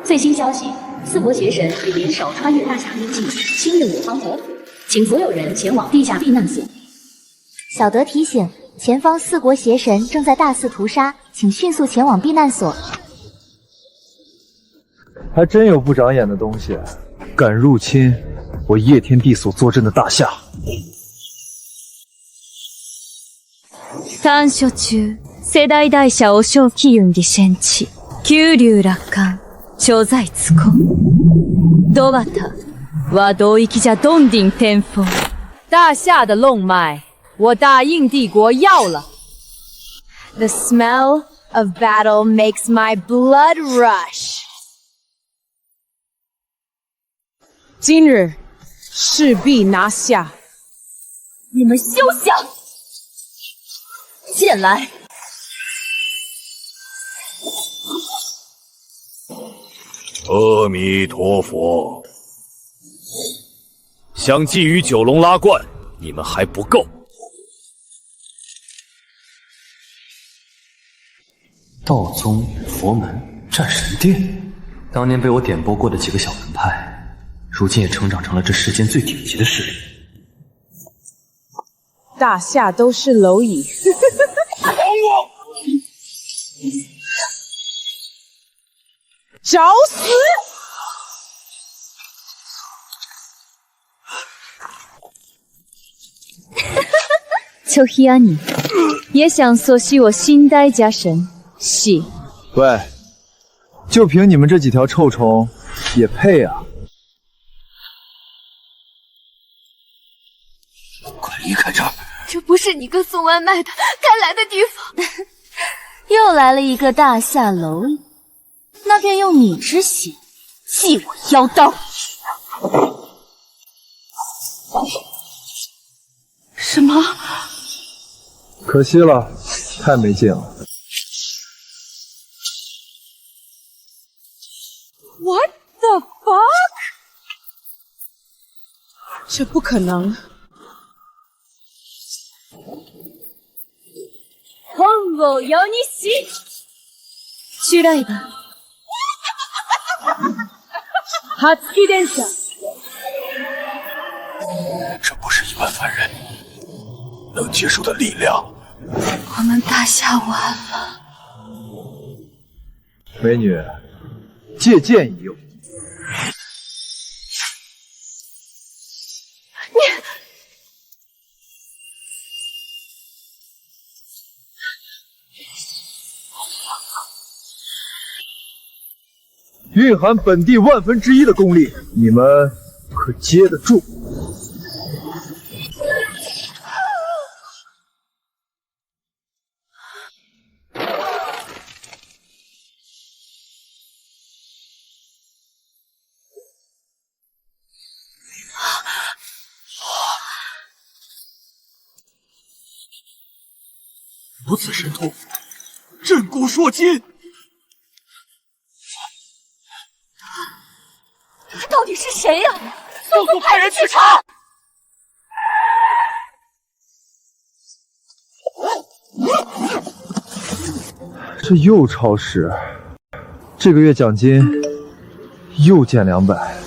最新消息，四国邪神已联手穿越大峡边境，侵入我方国土，请所有人前往地下避难所。小德提醒，前方四国邪神正在大肆屠杀，请迅速前往避难所。还真有不长眼的东西，敢入侵我叶天帝所坐镇的大夏。短所中、世代大社和尚気運離戦地、九流落款、所在此刻。ドバタ、我道域家东顶天风。大夏的龙脉，我大印帝国要了。The smell of battle makes my blood rush. 今日势必拿下。你们休想进来！阿弥陀佛，想觊觎九龙拉罐，你们还不够。道宗、佛门、战神殿，当年被我点拨过的几个小门派，如今也成长成了这世间最顶级的势力。大夏都是蝼蚁。放我！找死！秋希安妮也想索系我新代家神，是？喂，就凭你们这几条臭虫，也配啊？快离开这儿！这不是你跟送外卖的该来的地方。又来了一个大夏蝼蚁，那便用你之血祭我妖刀。什么？可惜了，太没劲了。What the fuck？ 这不可能！本を世にし、シュライバー、初期電車。这不是一般凡人能接受的力量。我们大夏完了。美女，借剑一用。蕴含本地1/1000的功力，你们可接得住？如此神通，震古烁今。到底是谁呀？速速派人去查！这又超时，这个月奖金又减200。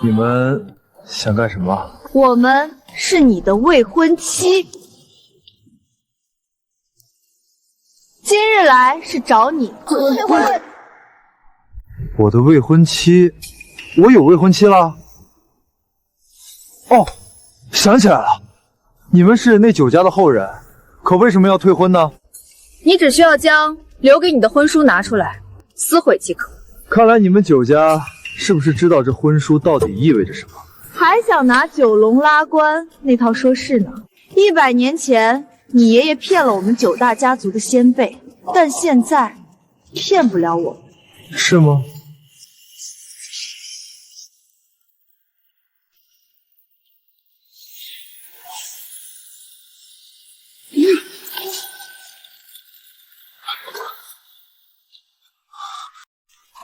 你们想干什么？我们是你的未婚妻，今日来是找你退婚。我的未婚妻？我有未婚妻了？哦，想起来了，你们是那酒家的后人，可为什么要退婚呢？你只需要将留给你的婚书拿出来，撕毁即可。看来你们酒家是不是知道这婚书到底意味着什么？还想拿九龙拉关那套说事呢？100年前你爷爷骗了我们9大家族的先辈，但现在骗不了我们。是吗？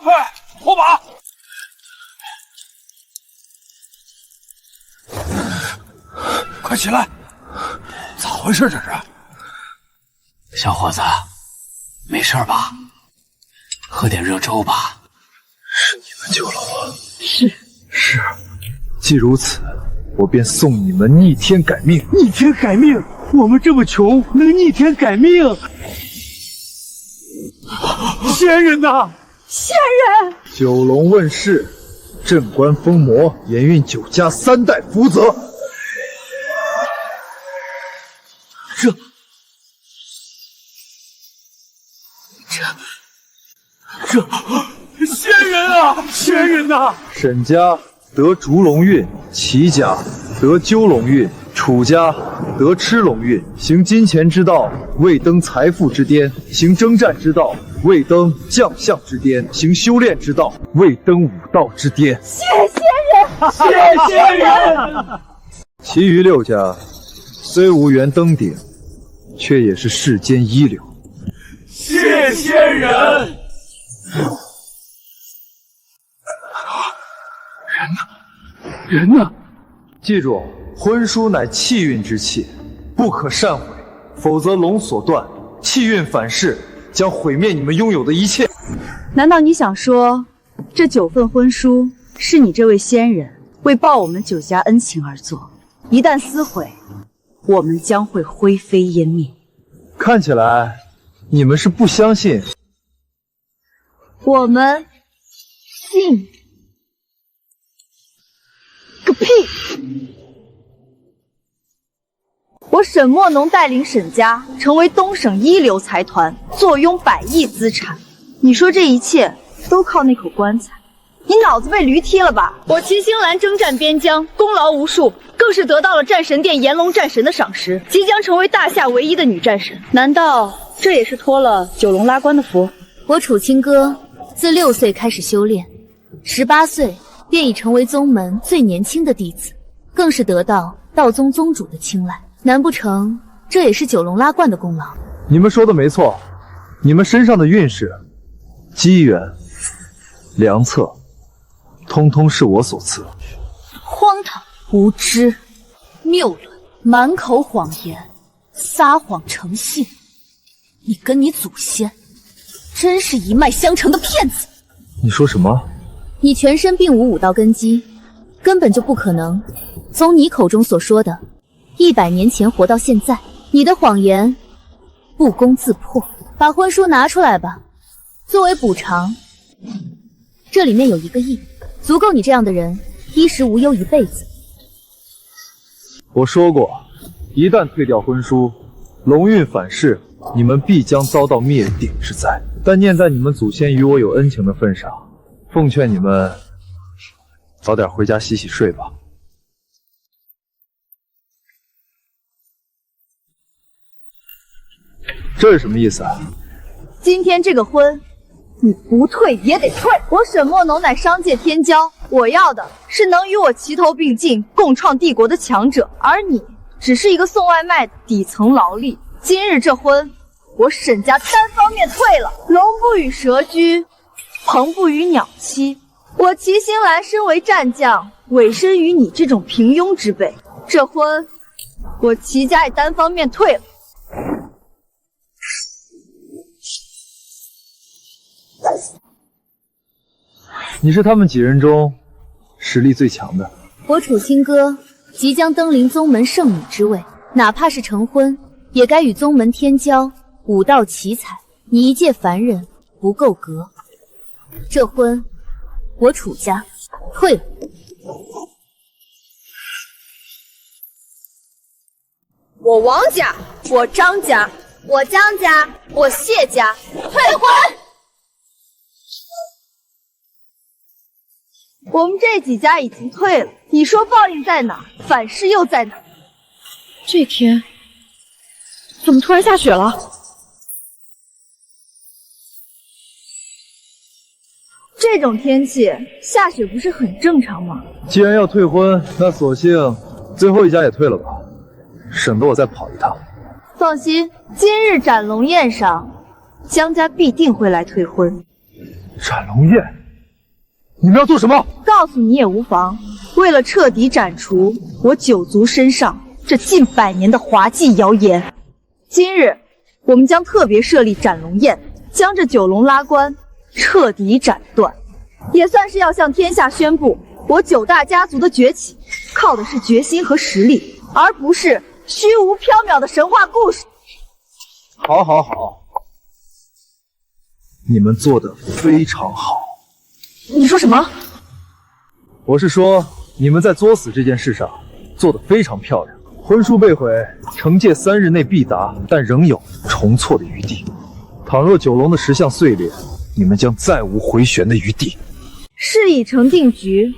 哎，火把！快起来！咋回事这是？小伙子，没事吧？喝点热粥吧。是你们救了我。是。既如此，我便送你们逆天改命。逆天改命？我们这么穷，能逆天改命？仙人呐！仙人！九龙问世，镇关封魔，延运9家3代福泽。仙人啊！仙人呐！沈家得烛龙运，齐家得鸠龙运，楚家得螭龙运。行金钱之道，未登财富之巅；行征战之道，未登将相之巅；行修炼之道，未登武道之巅。谢仙人！谢仙人！其余6家虽无缘登顶，却也是世间一流。谢仙人！人呢？记住，婚书乃气运之气，不可擅毁，否则龙所断，气运反噬，将毁灭你们拥有的一切。难道你想说，这9份婚书是你这位仙人为报我们9家恩情而做？一旦撕毁，我们将会灰飞烟灭。看起来你们是不相信。我们信个屁！我沈墨农带领沈家成为东省一流财团，坐拥100亿资产。你说这一切都靠那口棺材？你脑子被驴踢了吧？我齐星兰征战边疆，功劳无数，更是得到了战神殿炎龙战神的赏识，即将成为大夏唯一的女战神。难道这也是托了九龙拉关的福？我楚清歌自6岁开始修炼，18岁便已成为宗门最年轻的弟子，更是得到道宗宗主的青睐。难不成这也是九龙拉罐的功劳？你们说的没错，你们身上的运势、机缘、良策，通通是我所赐。荒唐、无知、谬论，满口谎言，撒谎成性。你跟你祖先真是一脉相承的骗子！你说什么？你全身并无武道根基，根本就不可能从你口中所说的100年前活到现在。你的谎言不攻自破，把婚书拿出来吧，作为补偿。这里面有1个亿，足够你这样的人衣食无忧一辈子。我说过，一旦退掉婚书，龙运反噬，你们必将遭到灭顶之灾。但念在你们祖先与我有恩情的份上，奉劝你们早点回家洗洗睡吧。这是什么意思啊？今天这个婚，你不退也得退。我沈墨农乃商界天骄，我要的是能与我齐头并进、共创帝国的强者，而你只是一个送外卖的底层劳力。今日这婚，我沈家单方面退了。龙不与蛇居，鹏不与鸟栖。我齐星兰身为战将，委身于你这种平庸之辈。这婚，我齐家也单方面退了。你是他们几人中实力最强的。我楚清歌即将登临宗门圣女之位，哪怕是成婚，也该与宗门天骄武道奇才。你一介凡人，不够格。这婚，我楚家退了。我王家，我张家，我江家，我谢家，退婚。我们这几家已经退了，你说报应在哪？反噬又在哪？这天，怎么突然下雪了？这种天气下雪不是很正常吗？既然要退婚，那索性最后一家也退了吧，省得我再跑一趟。放心，今日斩龙宴上，江家必定会来退婚。斩龙宴，你们要做什么？告诉你也无妨。为了彻底斩除我九族身上这近100年的滑稽谣言，今日我们将特别设立斩龙宴，将这九龙拉关彻底斩断，也算是要向天下宣布，我9大家族的崛起靠的是决心和实力，而不是虚无缥缈的神话故事。好，好，好，你们做得非常好。你说什么？我是说，你们在作死这件事上做得非常漂亮。婚书被毁，惩戒3日内必达，但仍有重错的余地。倘若九龙的石像碎裂，你们将再无回旋的余地。事已成定局，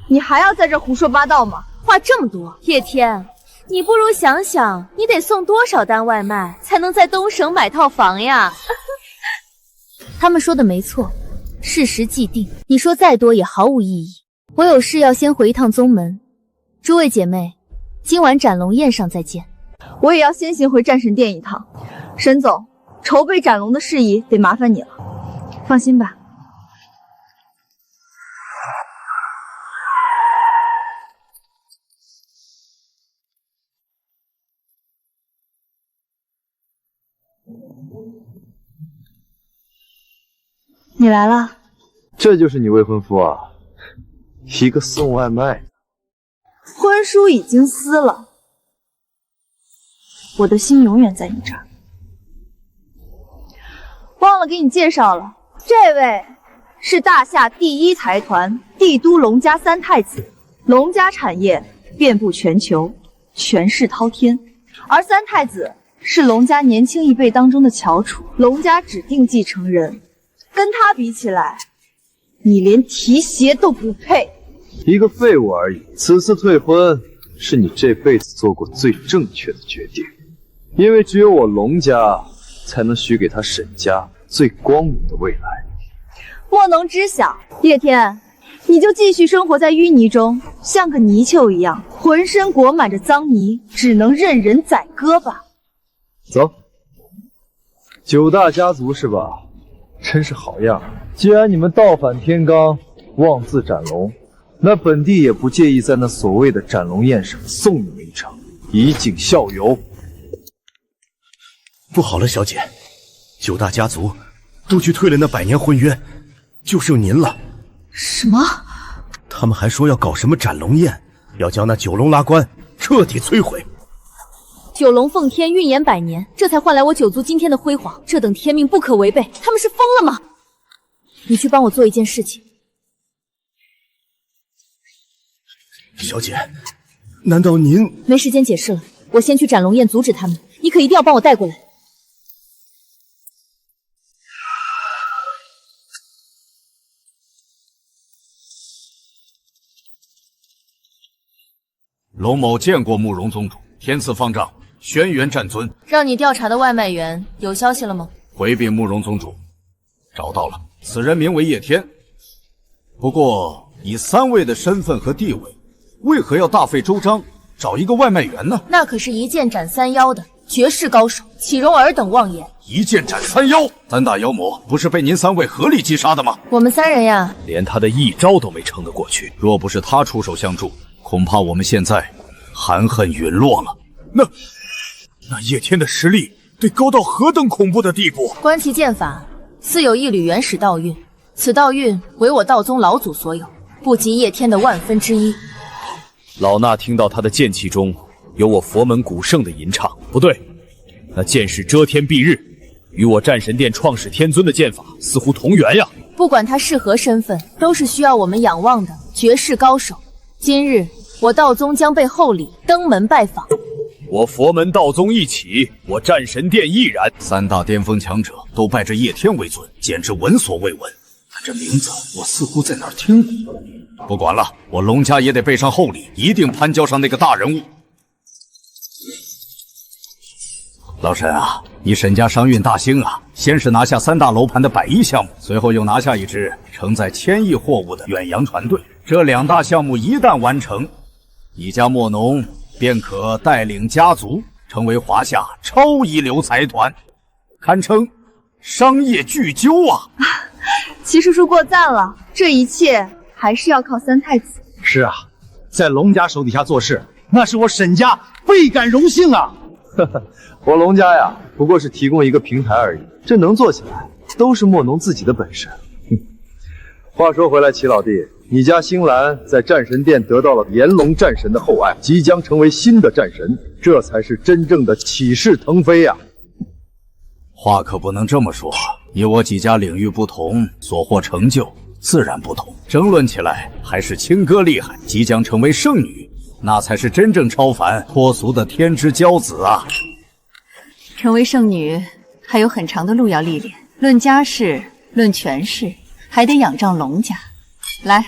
你还要在这胡说八道吗？话这么多，叶天，你不如想想，你得送多少单外卖才能在东省买套房呀？他们说的没错，事实既定，你说再多也毫无意义。我有事要先回一趟宗门，诸位姐妹，今晚斩龙宴上再见。我也要先行回战神殿一趟。沈总，筹备斩龙的事宜得麻烦你了。放心吧。你来了。这就是你未婚夫啊？一个送外卖。婚书已经撕了，我的心永远在你这儿。忘了给你介绍了，这位是大夏第1财团帝都龙家3太子，龙家产业遍布全球，权势滔天。而3太子是龙家年轻一辈当中的翘楚，龙家指定继承人。跟他比起来，你连提鞋都不配。一个废物而已。此次退婚是你这辈子做过最正确的决定，因为只有我龙家才能许给他沈家最光明的未来。莫能知晓，叶天，你就继续生活在淤泥中，像个泥鳅一样，浑身裹满着脏泥，只能任人宰割吧。走，9大家族是吧？真是好样！既然你们倒反天罡，妄自斩龙，那本地也不介意在那所谓的斩龙宴上送你们一程，以儆效尤。不好了，小姐，9大家族都去退了那100年婚约，就剩您了。什么？他们还说要搞什么斩龙宴，要将那九龙拉关彻底摧毁。九龙奉天运延100年，这才换来我九族今天的辉煌，这等天命不可违背，他们是疯了吗？你去帮我做一件事情。小姐，难道您……没时间解释了，我先去斩龙宴阻止他们，你可一定要帮我带过来。龙某见过慕容宗主，天赐方丈，轩辕战尊。让你调查的外卖员有消息了吗？回禀慕容宗主，找到了，此人名为叶天。不过以3位的身份和地位，为何要大费周章找一个外卖员呢？那可是一剑斩3妖的绝世高手，岂容尔等妄言？一剑斩3妖，3大妖魔不是被您3位合力击杀的吗？我们3人呀，连他的一招都没撑得过去。若不是他出手相助，恐怕我们现在含恨陨落了。那叶天的实力得高到何等恐怖的地步？观其剑法，似有一缕原始道韵，此道韵为我道宗老祖所有，不及叶天的1/1000。老衲听到他的剑气中有我佛门古圣的吟唱，不对，那剑是遮天蔽日，与我战神殿创始天尊的剑法似乎同源呀。不管他是何身份，都是需要我们仰望的绝世高手。今日我道宗将被厚礼登门拜访。我佛门道宗一起，我战神殿亦然。3大巅峰强者都拜着叶天为尊，简直闻所未闻。但这名字我似乎在哪儿听过。不管了，我龙家也得备上厚礼，一定攀交上那个大人物。老沈啊，你沈家商运大兴啊，先是拿下3大楼盘的100亿项目，随后又拿下一支承载1000亿货物的远洋船队。这2大项目一旦完成，你家墨农便可带领家族成为华夏超一流财团，堪称商业巨擘啊！齐叔叔过赞了，这一切还是要靠三太子。是啊，在龙家手底下做事，那是我沈家倍感荣幸啊！我龙家呀，不过是提供一个平台而已，这能做起来，都是墨农自己的本事。话说回来，齐老弟，你家星兰在战神殿得到了炎龙战神的厚爱，即将成为新的战神，这才是真正的起势腾飞呀！话可不能这么说，以我几家领域不同，所获成就自然不同。争论起来，还是亲哥厉害，即将成为圣女，那才是真正超凡脱俗的天之骄子啊！成为圣女还有很长的路要历练，论家世，论权势，还得仰仗龙家。来，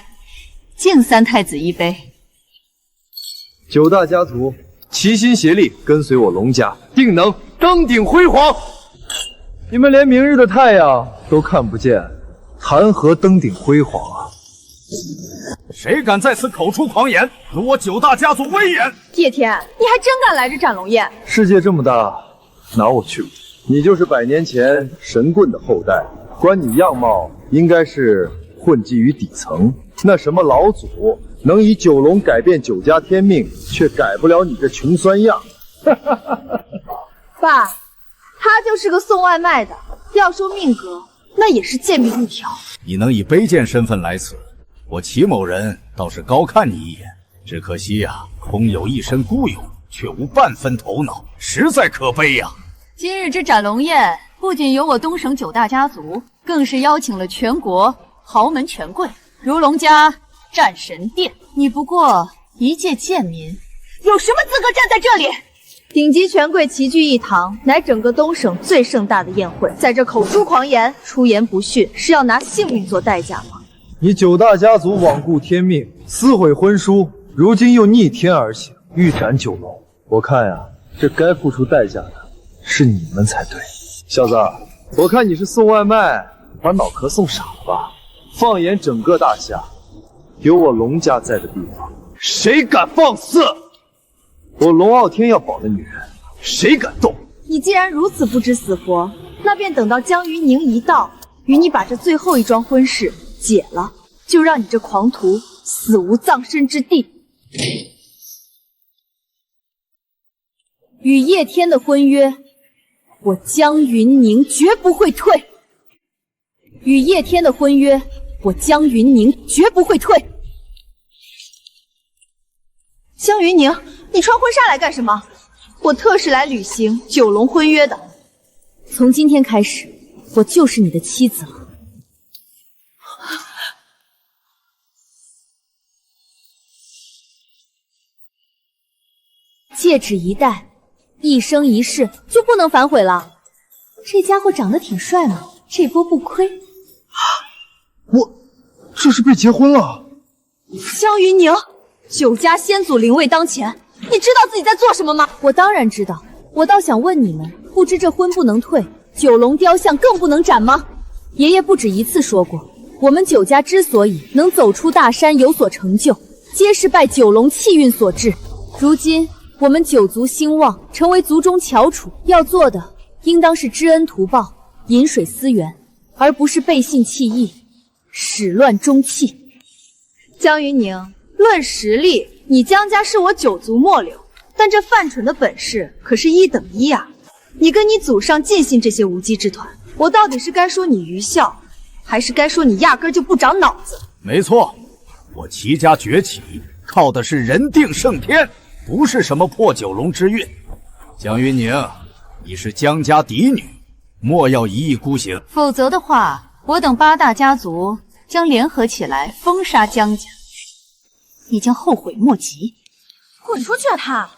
敬三太子一杯。9大家族齐心协力，跟随我龙家，定能登顶辉煌。你们连明日的太阳都看不见，谈何登顶辉煌啊！谁敢在此口出狂言，辱我9大家族威严？叶天，你还真敢来这斩龙宴？世界这么大，哪我去过？你就是100年前神棍的后代，观你样貌，应该是混迹于底层。那什么老祖能以9龙改变9家天命，却改不了你这穷酸样。爸，他就是个送外卖的，要说命格，那也是贱命一条。你能以卑贱身份来此，我齐某人倒是高看你一眼。只可惜呀，空有一身孤勇，却无半分头脑，实在可悲呀。今日这斩龙宴不仅有我东省9大家族，更是邀请了全国豪门权贵，如龙家、战神殿。你不过一介贱民，有什么资格站在这里？顶级权贵齐聚一堂，乃整个东省最盛大的宴会，在这口出狂言、出言不逊，是要拿性命做代价吗？你9大家族罔顾天命，撕毁婚书，如今又逆天而行，欲斩9龙。我看呀，这该付出代价的是你们才对。小子，我看你是送外卖，把脑壳送傻了吧？放眼整个大夏，有我龙家在的地方，谁敢放肆？我龙傲天要保的女人，谁敢动？你既然如此不知死活，那便等到江云宁一到，与你把这最后一桩婚事解了，就让你这狂徒死无葬身之地。与叶天的婚约，我江云宁绝不会退。与叶天的婚约，我江云宁绝不会退。江云宁，你穿婚纱来干什么？我特是来履行9龙婚约的。从今天开始，我就是你的妻子了。戒指一戴，一生一世就不能反悔了。这家伙长得挺帅嘛，这波不亏。我这是被结婚了。江云宁，9家先祖灵位当前，你知道自己在做什么吗？我当然知道，我倒想问你们，不知这婚不能退，9龙雕像更不能斩吗？爷爷不止一次说过，我们9家之所以能走出大山有所成就，皆是拜9龙气运所致。如今我们9族兴旺，成为族中翘楚，要做的应当是知恩图报，饮水思源，而不是背信弃义，始乱终弃。江云宁，论实力，你江家是我9族末流，但这犯蠢的本事可是1等1啊！你跟你祖上尽信这些无稽之团，我到底是该说你愚孝，还是该说你压根就不长脑子？没错，我齐家崛起靠的是人定胜天，不是什么破9龙之运。江云宁，你是江家嫡女，莫要一意孤行，否则的话，我等8大家族将联合起来封杀江家，你将后悔莫及。滚出去啊他！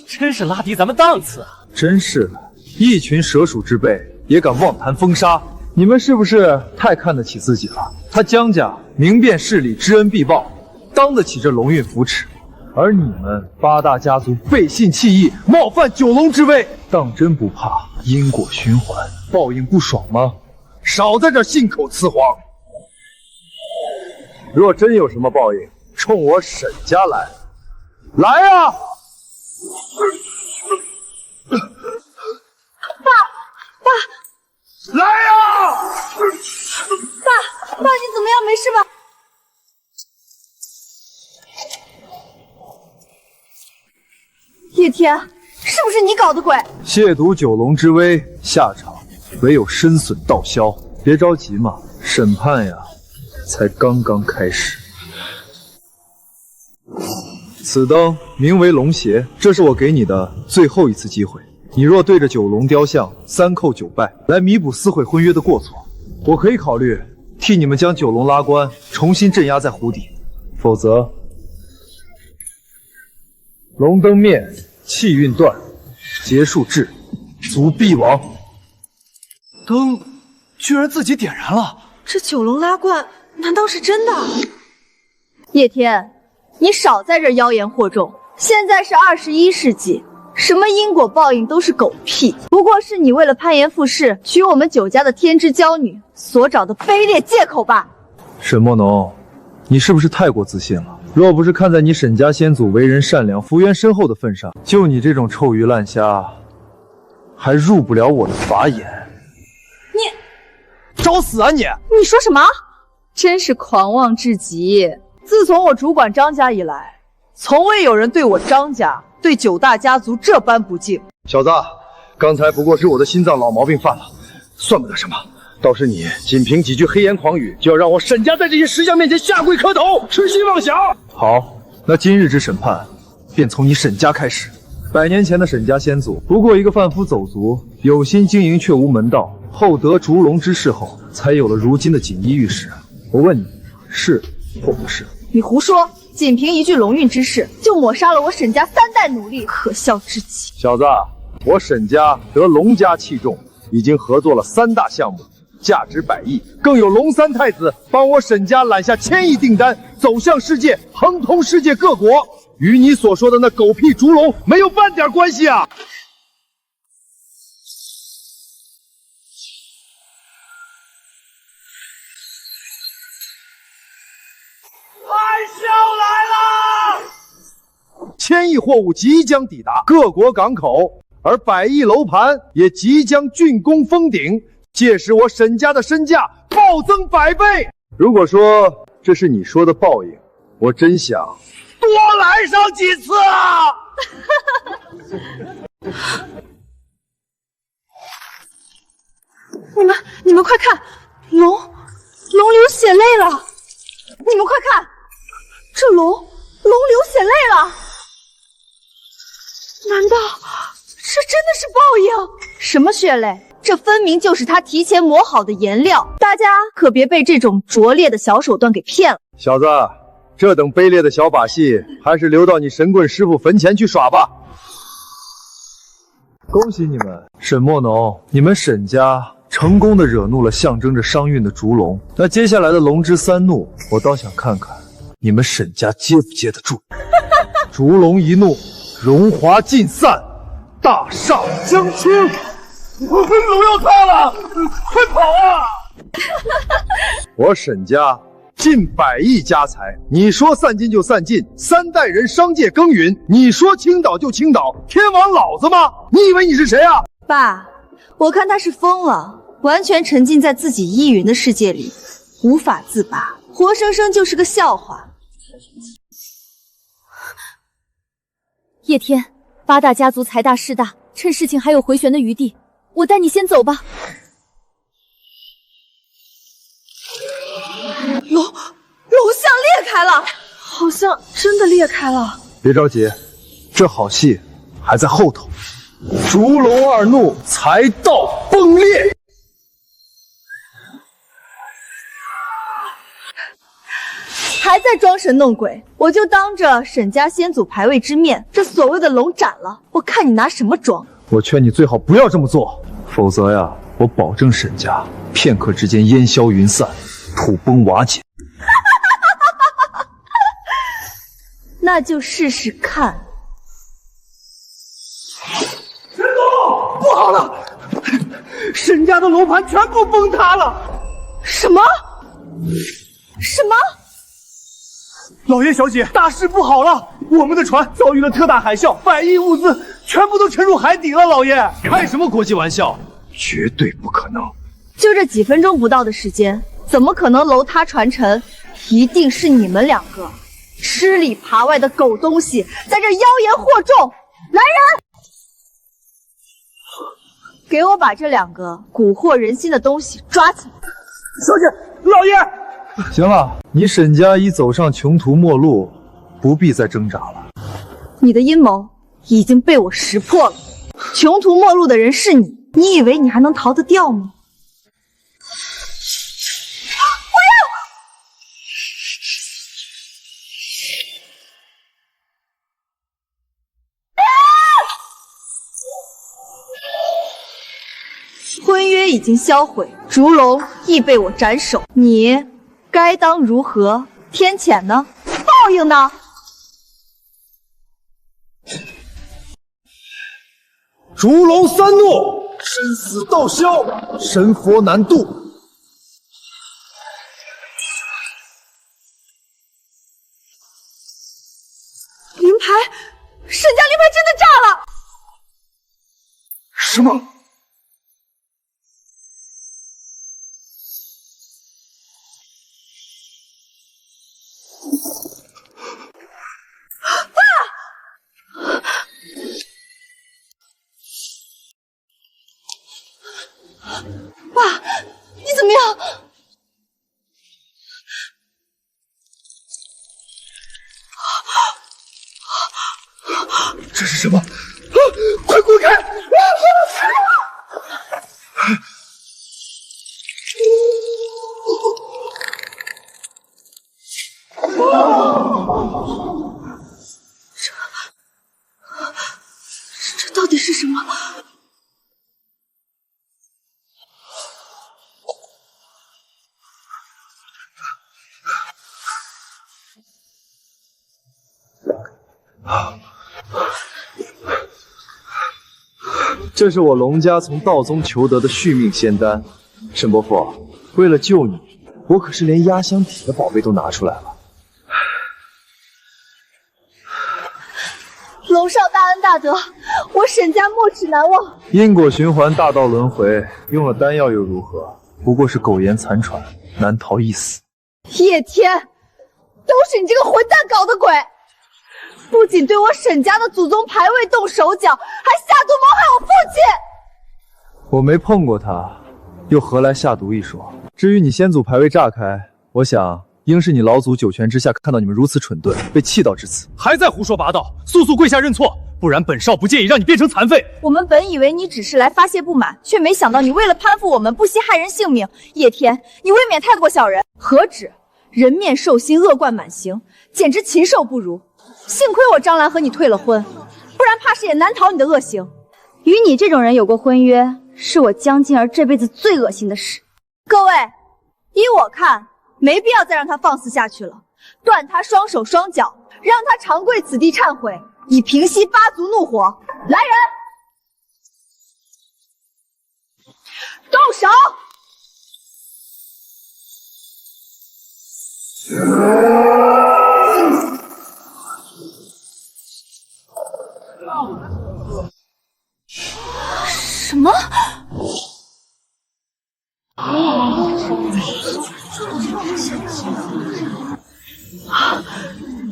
真是拉低咱们档次啊！真是的，一群蛇鼠之辈也敢妄谈封杀，你们是不是太看得起自己了？他江家明辨事理，知恩必报，当得起这龙运扶持，而你们8大家族背信弃义，冒犯9龙之威，当真不怕因果循环，报应不爽吗？少在这信口雌黄！若真有什么报应，冲我沈家来！来呀！爸，来呀！爸，你怎么样？没事吧？叶天，是不是你搞的鬼？亵渎九龙之威，下场唯有身损道消。别着急嘛，审判呀，才刚刚开始。此灯名为龙邪，这是我给你的最后一次机会。你若对着九龙雕像3叩9拜，来弥补撕毁婚约的过错，我可以考虑替你们将九龙拉关，重新镇压在湖底。否则，龙灯灭，气运断，结束至，卒必亡。灯居然自己点燃了，这九龙拉罐难道是真的？叶天，你少在这妖言惑众！现在是21世纪，什么因果报应都是狗屁，不过是你为了攀岩附势娶我们九家的天之娇女所找的卑劣借口吧。沈墨农，你是不是太过自信了？若不是看在你沈家先祖为人善良、福缘深厚的份上，就你这种臭鱼烂虾，还入不了我的法眼。你找死啊你！你说什么？真是狂妄至极！自从我主管张家以来，从未有人对我张家、对九大家族这般不敬。小子，刚才不过是我的心脏老毛病犯了，算不得什么。倒是你仅凭几句黑言狂语，就要让我沈家在这些石像面前下跪磕头，痴心妄想！好，那今日之审判便从你沈家开始。100年前的沈家先祖不过一个贩夫走卒，有心经营却无门道，后得烛龙之势后，才有了如今的锦衣玉食。我问你，是或不是？你胡说！仅凭一句龙运之事，就抹杀了我沈家3代努力，可笑至极！小子，我沈家得龙家器重，已经合作了3大项目，价值100亿，更有龙3太子帮我沈家揽下1000亿订单，走向世界，亨通世界各国，与你所说的那狗屁烛龙没有半点关系啊！1000亿货物即将抵达各国港口，而100亿楼盘也即将竣工封顶，届时我沈家的身价暴增100倍。如果说这是你说的报应，我真想多来上几次啊！你们快看，龙流血泪了！你们快看，这龙流血泪了！难道这真的是报应？什么血泪？这分明就是他提前磨好的颜料，大家可别被这种拙劣的小手段给骗了。小子，这等卑劣的小把戏，还是留到你神棍师傅坟前去耍吧。恭喜你们，沈墨农，你们沈家成功的惹怒了象征着商运的烛龙。那接下来的龙之3怒，我倒想看看你们沈家接不接得住。烛龙一怒，荣华尽散，大厦将倾。龙要塌了，快跑啊！我沈家近100亿家财，你说散尽就散尽，3代人商界耕耘，你说倾倒就倾倒，天王老子吗？你以为你是谁啊？爸，我看他是疯了，完全沉浸在自己依云的世界里，无法自拔，活生生就是个笑话。叶天，8大家族财大势大，趁事情还有回旋的余地，我带你先走吧。龙像裂开了，好像真的裂开了。别着急，这好戏还在后头。烛龙2怒，财道崩裂。还在装神弄鬼，我就当着沈家先祖牌位之面，这所谓的龙斩了，我看你拿什么装。我劝你最好不要这么做，否则呀，我保证沈家片刻之间烟消云散，土崩瓦解。那就试试看。神宗，不好了！沈家的楼盘全部崩塌了！什么？什么？老爷小姐，大事不好了！我们的船遭遇了特大海啸，百亿物资全部都沉入海底了！老爷，开什么国际玩笑？绝对不可能！就这几分钟不到的时间，怎么可能楼塌船沉？一定是你们两个吃里扒外的狗东西，在这妖言惑众！来人，给我把这两个蛊惑人心的东西抓起来！小姐，老爷，行了，你沈家已走上穷途末路，不必再挣扎了。你的阴谋已经被我识破了，穷途末路的人是你，你以为你还能逃得掉吗？婚约已经销毁，烛龙亦被我斩首，你该当如何？天谴呢？报应呢？烛龙三怒，生死道消，神佛难渡。灵牌，沈家灵牌真的炸了！什么？爸，你怎么样？这是什么？快滚开！这到底是什么？这是我龙家从道宗求得的续命仙丹，沈伯父，为了救你，我可是连压箱体的宝贝都拿出来了。龙少大恩大德，我沈家没齿难忘。因果循环，大道轮回，用了丹药又如何？不过是苟延残喘，难逃一死。叶天，都是你这个混蛋搞的鬼！不仅对我沈家的祖宗牌位动手脚，还下毒谋害我父亲！我没碰过他，又何来下毒一说？至于你先祖牌位炸开，我想应是你老祖九泉之下看到你们如此蠢钝，被气到至此。还在胡说八道，速速跪下认错，不然本少不介意让你变成残废。我们本以为你只是来发泄不满，却没想到你为了攀附我们，不惜害人性命。叶天，你未免太过小人，何止人面兽心，恶贯满盈，简直禽兽不如。幸亏我张兰和你退了婚，不然怕是也难逃你的恶行。与你这种人有过婚约，是我江静儿这辈子最恶心的事。各位，依我看，没必要再让他放肆下去了，断他双手双脚，让他长跪此地忏悔，以平息八族怒火。来人，动手！什么？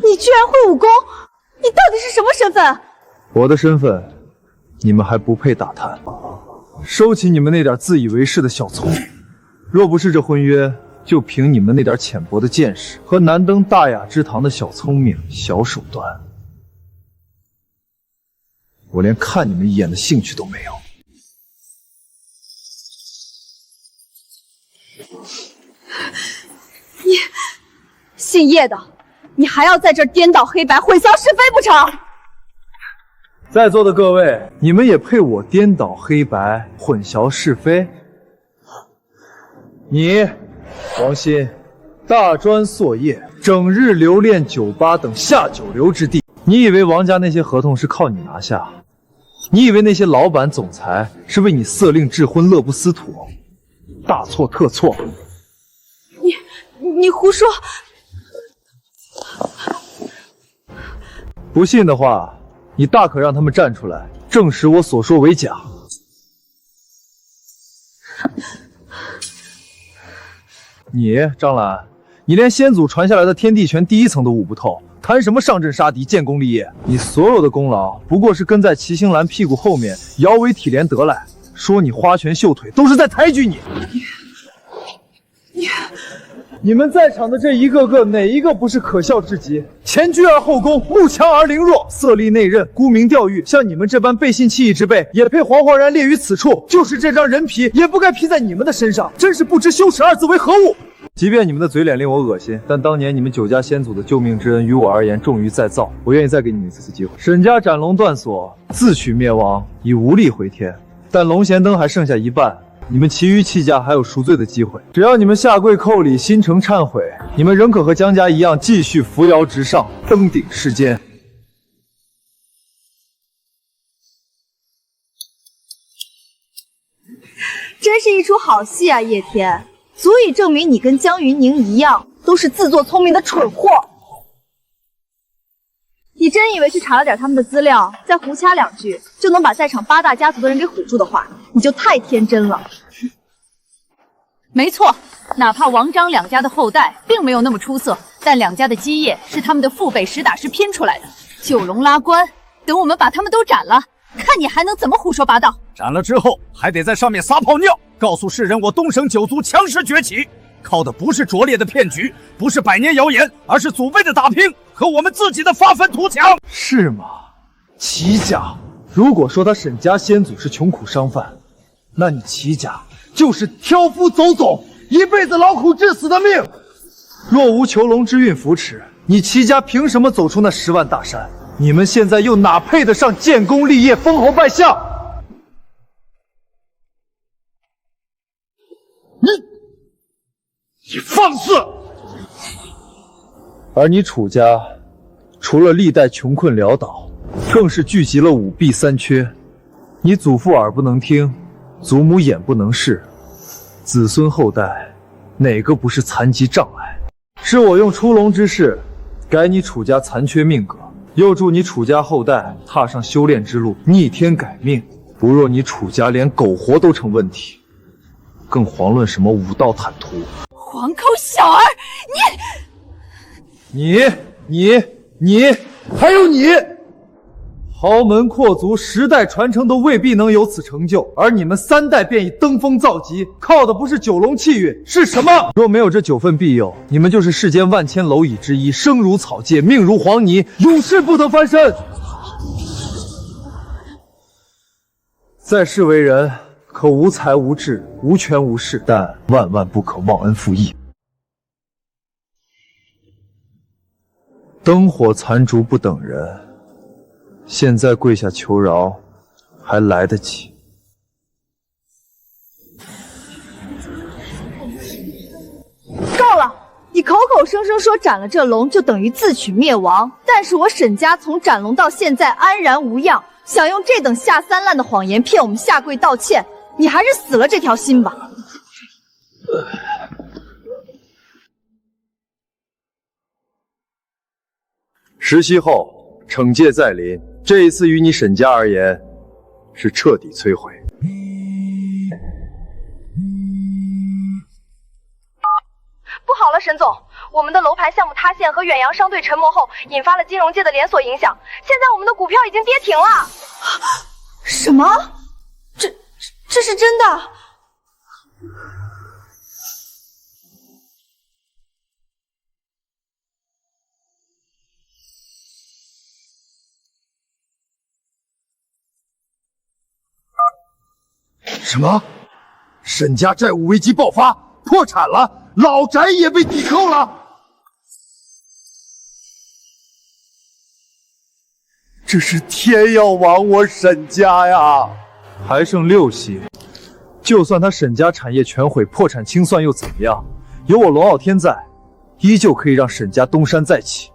你居然会武功？你到底是什么身份？我的身份，你们还不配打探。收起你们那点自以为是的小聪明。若不是这婚约，就凭你们那点浅薄的见识和难登大雅之堂的小聪明、小手段，我连看你们一眼的兴趣都没有。你姓叶的，你还要在这儿颠倒黑白、混淆是非不成？在座的各位，你们也配我颠倒黑白、混淆是非？你，王鑫，大专硕业，整日留恋酒吧等下九流之地，你以为王家那些合同是靠你拿下？你以为那些老板总裁是为你色令智昏、乐不思蜀？大错特错！你胡说！不信的话，你大可让他们站出来，证实我所说为假。你张兰，你连先祖传下来的天地拳第一层都悟不透，谈什么上阵杀敌、建功立业？你所有的功劳不过是跟在齐星兰屁股后面摇尾体连得来，说你花拳绣腿都是在抬举你。你们在场的这一个个，哪一个不是可笑至极？前居而后恭，慕强而凌弱，色厉内荏，沽名钓誉。像你们这般背信弃义之辈，也配惶惶然列于此处？就是这张人皮，也不该披在你们的身上。真是不知羞耻二字为何物！即便你们的嘴脸令我恶心，但当年你们9家先祖的救命之恩，于我而言重于再造。我愿意再给你们一次机会。沈家斩龙断锁，自取灭亡，已无力回天。但龙涎灯还剩下一半。你们其余7家还有赎罪的机会，只要你们下跪叩礼，心诚忏悔，你们仍可和江家一样，继续扶摇直上，登顶世间。真是一出好戏啊，叶天，足以证明你跟江云宁一样，都是自作聪明的蠢货。你真以为去查了点他们的资料，再胡掐2句，就能把在场8大家族的人给唬住的话，你就太天真了。没错，哪怕王张2家的后代并没有那么出色，但2家的基业是他们的父辈实打实拼出来的。九龙拉关，等我们把他们都斩了，看你还能怎么胡说八道。斩了之后，还得在上面撒泡尿，告诉世人我东省9族强势崛起，靠的不是拙劣的骗局，不是百年谣言，而是祖辈的打拼和我们自己的发愤图强。是吗？齐家，如果说他沈家先祖是穷苦商贩，那你齐家就是挑夫走总，一辈子劳苦致死的命。若无囚龙之运扶持，你齐家凭什么走出那10万大山？你们现在又哪配得上建功立业、封侯拜相？你放肆！而你楚家，除了历代穷困潦倒，更是聚集了5弊3缺。你祖父耳不能听，祖母眼不能视，子孙后代哪个不是残疾障碍？是我用出笼之势改你楚家残缺命格，又助你楚家后代踏上修炼之路，逆天改命。不若你楚家连苟活都成问题，更遑论什么武道坦途。黄口小儿，你还有你，豪门阔族10代传承都未必能有此成就，而你们3代便已登峰造极，靠的不是9龙气运是什么？若没有这9份庇佑，你们就是世间万千蝼蚁之一，生如草芥，命如黄泥，永世不得翻身。在世为人，可无才无智，无权无势，但万万不可忘恩负义。灯火残烛不等人，现在跪下求饶还来得及。够了！你口口声声说斩了这龙就等于自取灭亡，但是我沈家从斩龙到现在安然无恙，想用这等下三滥的谎言骗我们下跪道歉，你还是死了这条心吧。10息后，惩戒再临。这一次于你沈家而言，是彻底摧毁。不好了，沈总，我们的楼盘项目塌陷和远洋商队沉没后，引发了金融界的连锁影响。现在我们的股票已经跌停了。什么？这是真的？什么？沈家债务危机爆发，破产了，老宅也被抵扣了。这是天要亡我沈家呀！还剩6息，就算他沈家产业全毁，破产清算又怎么样？有我龙傲天在，依旧可以让沈家东山再起。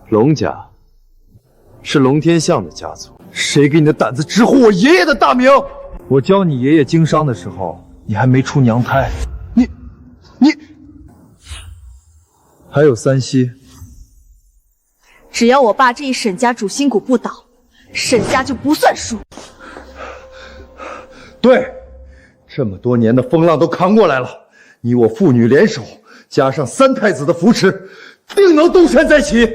龙家是龙天象的家族，谁给你的胆子直呼我爷爷的大名？我教你爷爷经商的时候，你还没出娘胎。你，还有三息。只要我爸这一沈家主心骨不倒，沈家就不算输。对，这么多年的风浪都扛过来了，你我父女联手，加上三太子的扶持，定能东山再起。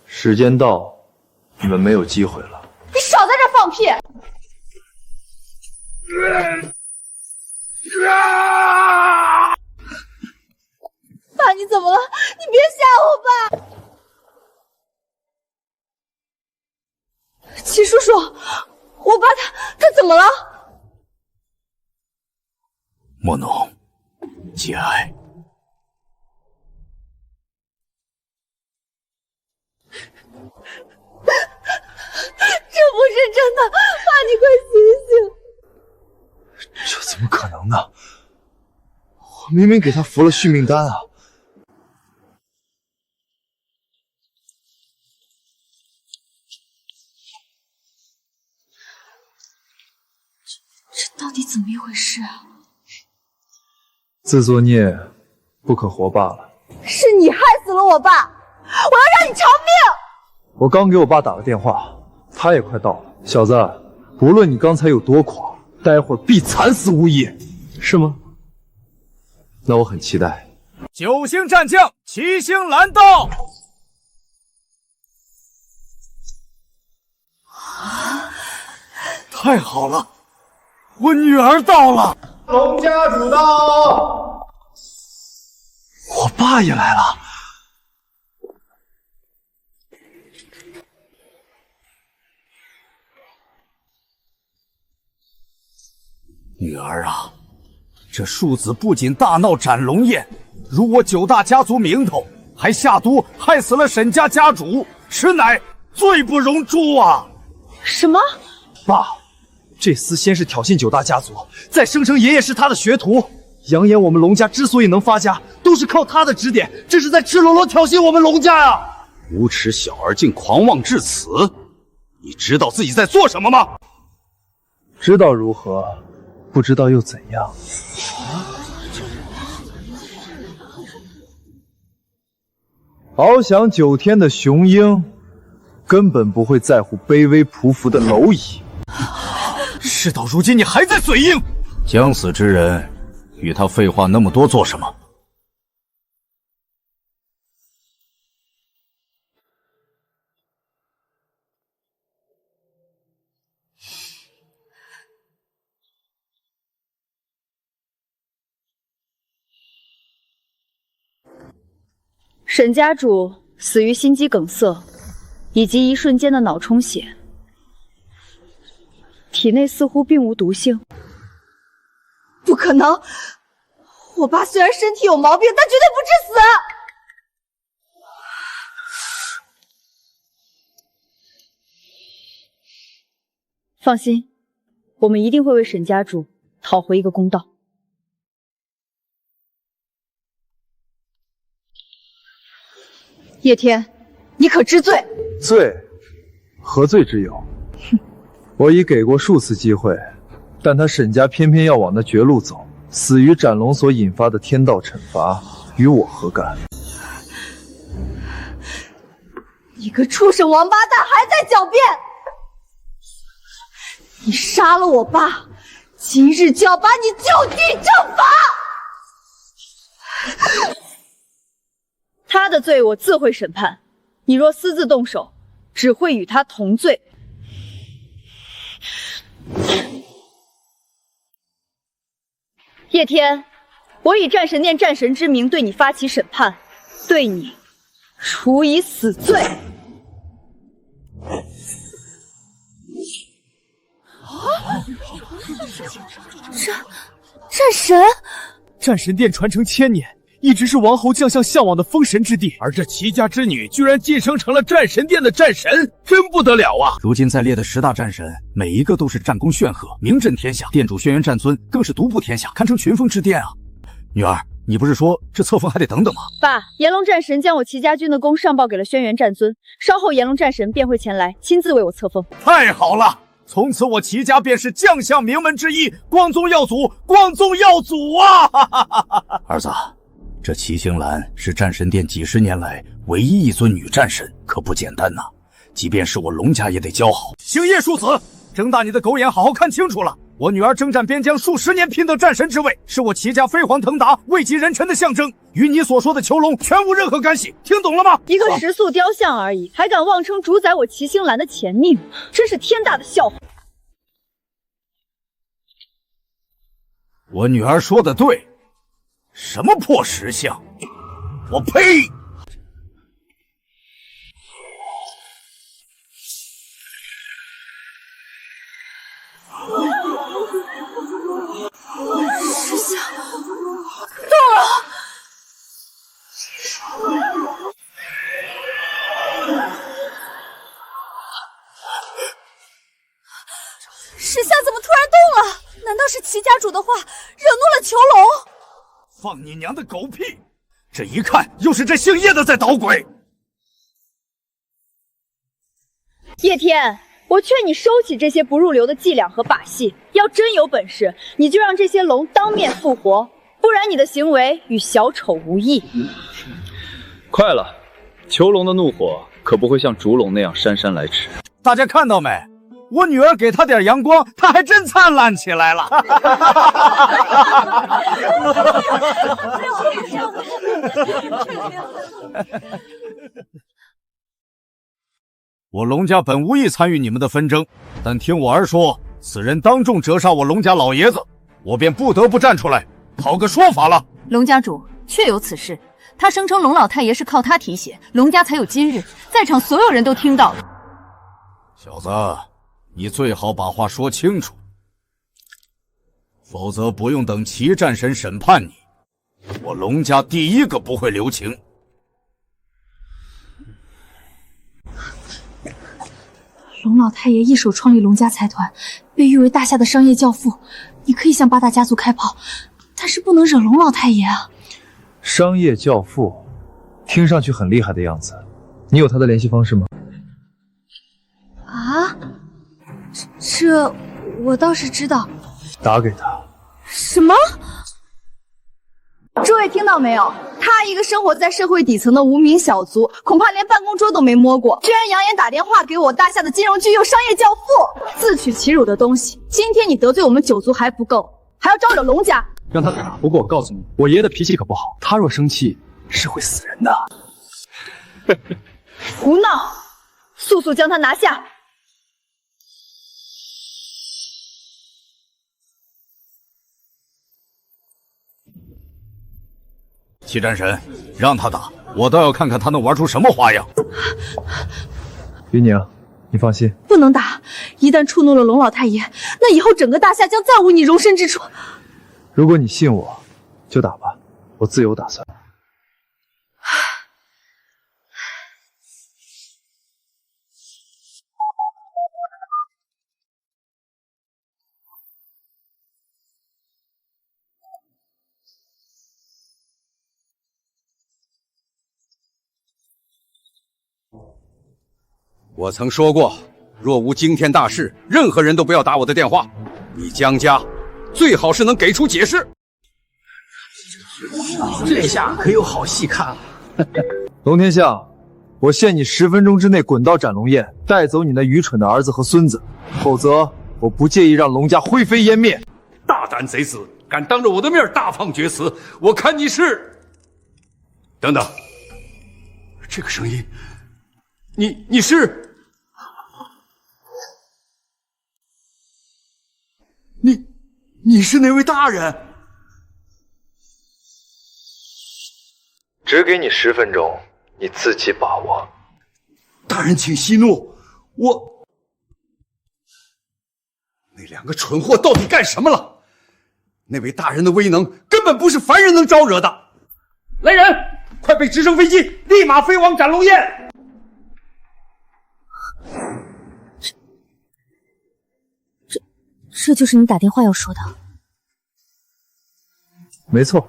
时间到，你们没有机会了。你少在这放屁！爸，你怎么了？你别吓我，爸！齐叔叔，我爸他怎么了？莫农，节哀。这不是真的，爸，你快醒醒！这怎么可能呢？我明明给他服了续命丹啊！这到底怎么一回事啊？自作孽不可活罢了。是你害死了我爸，我要让你偿命！我刚给我爸打了电话，他也快到了。小子，不论你刚才有多狂，待会儿必惨死无疑，是吗？那我很期待。9星战将齐星来到。太好了，我女儿到了。龙家主到，我爸也来了。女儿啊，这庶子不仅大闹斩龙宴，辱我9大家族名头，还下毒害死了沈家家主，实乃罪不容诛啊！什么？爸，这厮先是挑衅9大家族，再声称爷爷是他的学徒，扬言我们龙家之所以能发家，都是靠他的指点，这是在赤裸裸挑衅我们龙家呀！无耻小儿竟狂妄至此，你知道自己在做什么吗？知道如何？不知道又怎样？翱翔9天的雄鹰，根本不会在乎卑微匍匐的蝼蚁。事到如今，你还在嘴硬？将死之人，与他废话那么多做什么？沈家主死于心肌梗塞，以及一瞬间的脑充血，体内似乎并无毒性。不可能！我爸虽然身体有毛病，但绝对不致死。放心，我们一定会为沈家主讨回一个公道。叶天，你可知罪？罪，何罪之有？我已给过数次机会，但他沈家偏偏要往那绝路走，死于斩龙所引发的天道惩罚，与我何干？你个畜生王八蛋，还在狡辩！你杀了我爸，今日就要把你就地正法！他的罪我自会审判，你若私自动手，只会与他同罪。叶天，我以战神殿战神之名对你发起审判，对你处以死罪。战神，战神殿传承1000年，一直是王侯将相向往的封神之地，而这齐家之女居然晋升成了战神殿的战神，真不得了啊！如今在列的10大战神，每一个都是战功煊赫，名震天下。殿主轩辕战尊更是独步天下，堪称群峰之巅啊！女儿，你不是说这册封还得等等吗？爸，炎龙战神将我齐家军的功上报给了轩辕战尊，稍后炎龙战神便会前来亲自为我册封。太好了，从此我齐家便是将相名门之一，光宗耀祖，光宗耀祖啊！儿子，这齐星兰是战神殿几十年来唯一一尊女战神，可不简单呐。即便是我龙家也得教好。星夜庶子，睁大你的狗眼，好好看清楚了。我女儿征战边疆数十年，拼得战神之位，是我齐家飞黄腾达、位极人臣的象征，与你所说的囚笼全无任何干系，听懂了吗？一个食塑雕像而已，还敢妄称主宰我齐星兰的前命，真是天大的笑话！我女儿说的对，什么破石像，我呸！石像动了！石像怎么突然动了？难道是齐家主的话惹怒了囚笼？放你娘的狗屁！这一看又是这姓叶的在捣鬼。叶天，我劝你收起这些不入流的伎俩和把戏，要真有本事，你就让这些龙当面复活，不然你的行为与小丑无异。快了，囚笼的怒火可不会像烛龙那样姗姗来迟。大家看到没？我女儿给他点阳光，他还真灿烂起来了。我龙家本无意参与你们的纷争，但听我儿说，此人当众折杀我龙家老爷子，我便不得不站出来讨个说法了。龙家主确有此事，他声称龙老太爷是靠他提血，龙家才有今日，在场所有人都听到了。小子，你最好把话说清楚，否则不用等齐战神审判你，我龙家第一个不会留情。龙老太爷一手创立龙家财团，被誉为大夏的商业教父。你可以向八大家族开炮，但是不能惹龙老太爷啊！商业教父，听上去很厉害的样子。你有他的联系方式吗？啊，这我倒是知道。打给他。什么？诸位听到没有？他一个生活在社会底层的无名小卒，恐怕连办公桌都没摸过，居然扬言打电话给我大夏的金融巨幼商业教父，自取其辱的东西！今天你得罪我们九族还不够，还要招惹龙家，让他打。不过我告诉你，我爷爷的脾气可不好，他若生气是会死人的。胡闹！速速将他拿下！齐战神，让他打，我倒要看看他能玩出什么花样。云宁，你放心，不能打，一旦触怒了龙老太爷，那以后整个大夏将再无你容身之处。如果你信我，就打吧，我自有打算。我曾说过，若无惊天大事，任何人都不要打我的电话。你江家最好是能给出解释。这下可有好戏看了。龙天象，我限你10分钟之内滚到斩龙宴，带走你那愚蠢的儿子和孙子，否则我不介意让龙家灰飞烟灭。大胆贼子，敢当着我的面大放厥词，我看你是……等等，这个声音，你是？你是那位大人？只给你10分钟，你自己把握。大人请息怒，那2个蠢货到底干什么了？那位大人的威能根本不是凡人能招惹的。来人，快备直升飞机，立马飞往斩龙宴。这就是你打电话要说的。没错。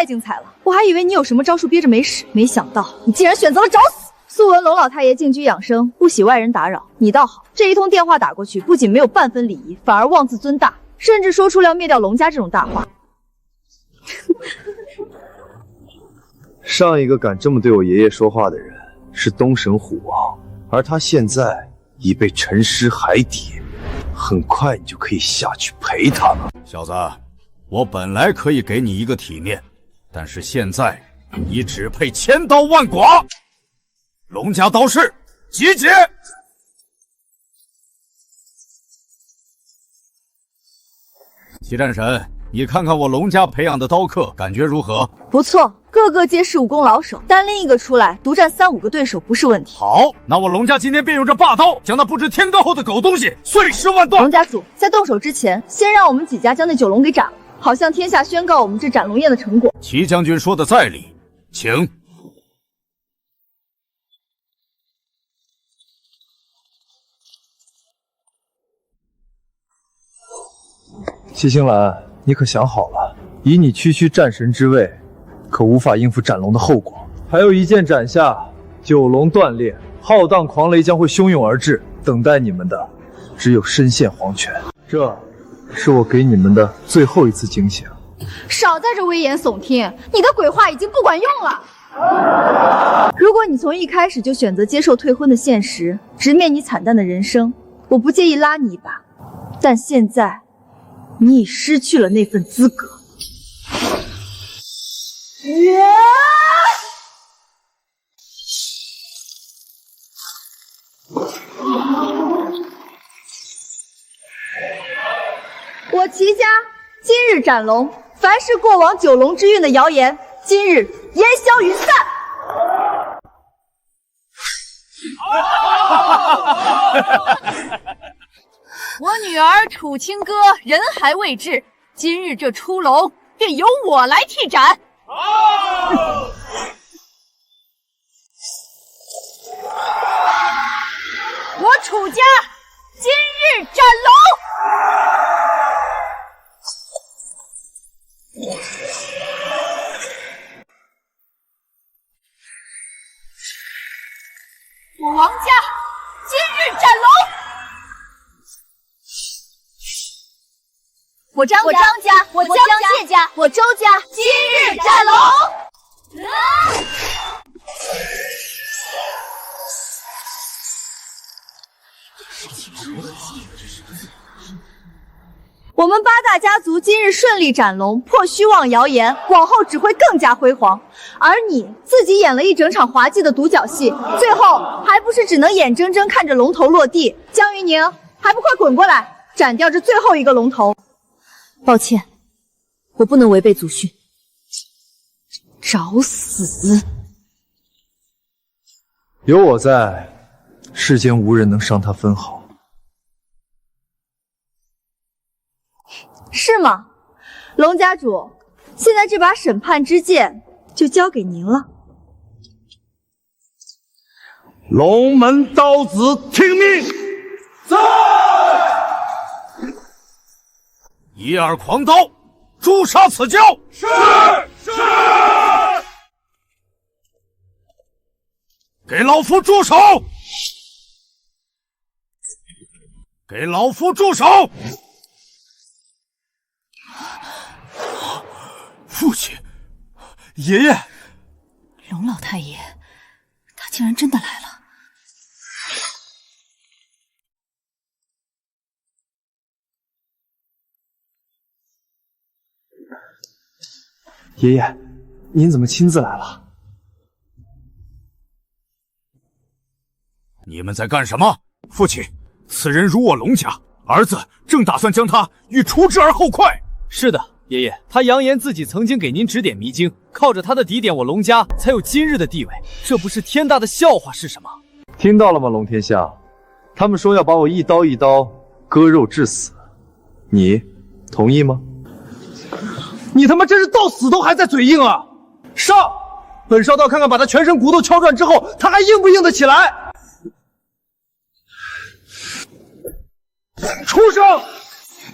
太精彩了，我还以为你有什么招数憋着没使，没想到你竟然选择了找死。素闻龙老太爷静居养生，不喜外人打扰，你倒好，这一通电话打过去，不仅没有半分礼仪，反而妄自尊大，甚至说出了要灭掉龙家这种大话。上一个敢这么对我爷爷说话的人是东神虎王，而他现在已被沉尸海底，很快你就可以下去陪他了。小子，我本来可以给你一个体面，但是现在你只配千刀万剐。龙家刀士集结！齐战神，你看看我龙家培养的刀客，感觉如何？不错，个个皆是武功老手，单拎一个出来，独占3、5个对手不是问题。好，那我龙家今天便用这霸刀，将那不知天高后的狗东西碎尸万段。龙家主，在动手之前，先让我们几家将那9龙给斩了，好向天下宣告我们这斩龙宴的成果。齐将军说的在理，请。齐星兰，你可想好了？以你区区战神之位，可无法应付斩龙的后果。还有一剑斩下，9龙断裂，浩荡狂雷将会汹涌而至，等待你们的只有身陷黄泉。这是我给你们的最后一次警醒。少在这危言耸听，你的鬼话已经不管用了。如果你从一开始就选择接受退婚的现实，直面你惨淡的人生，我不介意拉你一把。但现在，你已失去了那份资格。我齐家今日斩龙，凡是过往9龙之运的谣言，今日烟消云散。我女儿楚清歌人还未至，今日这出笼便由我来替斩。我楚家今日斩龙。我王家今日斩龙。我张家，我江谢家，我周家今日斩龙。我们8大家族今日顺利斩龙，破虚妄谣言，往后只会更加辉煌。而你自己演了一整场滑稽的独角戏，最后还不是只能眼睁睁看着龙头落地？江云宁，还不快滚过来，斩掉这最后一个龙头！抱歉，我不能违背祖训。找死！有我在，世间无人能伤他分毫。是吗？龙家主，现在这把审判之剑就交给您了。龙门刀子听命，在！一二狂刀，诛杀此教！是。给老夫住手！给老夫住手！父亲，爷爷，龙老太爷，他竟然真的来了。爷爷，您怎么亲自来了？你们在干什么？父亲，此人辱我龙家，儿子正打算将他欲除之而后快。是的，爷爷，他扬言自己曾经给您指点迷津，靠着他的提点，我龙家才有今日的地位，这不是天大的笑话是什么？听到了吗，龙天下？他们说要把我一刀一刀割肉致死，你同意吗？你他妈真是到死都还在嘴硬啊！上，本少道看看把他全身骨头敲断之后，他还硬不硬得起来？畜生，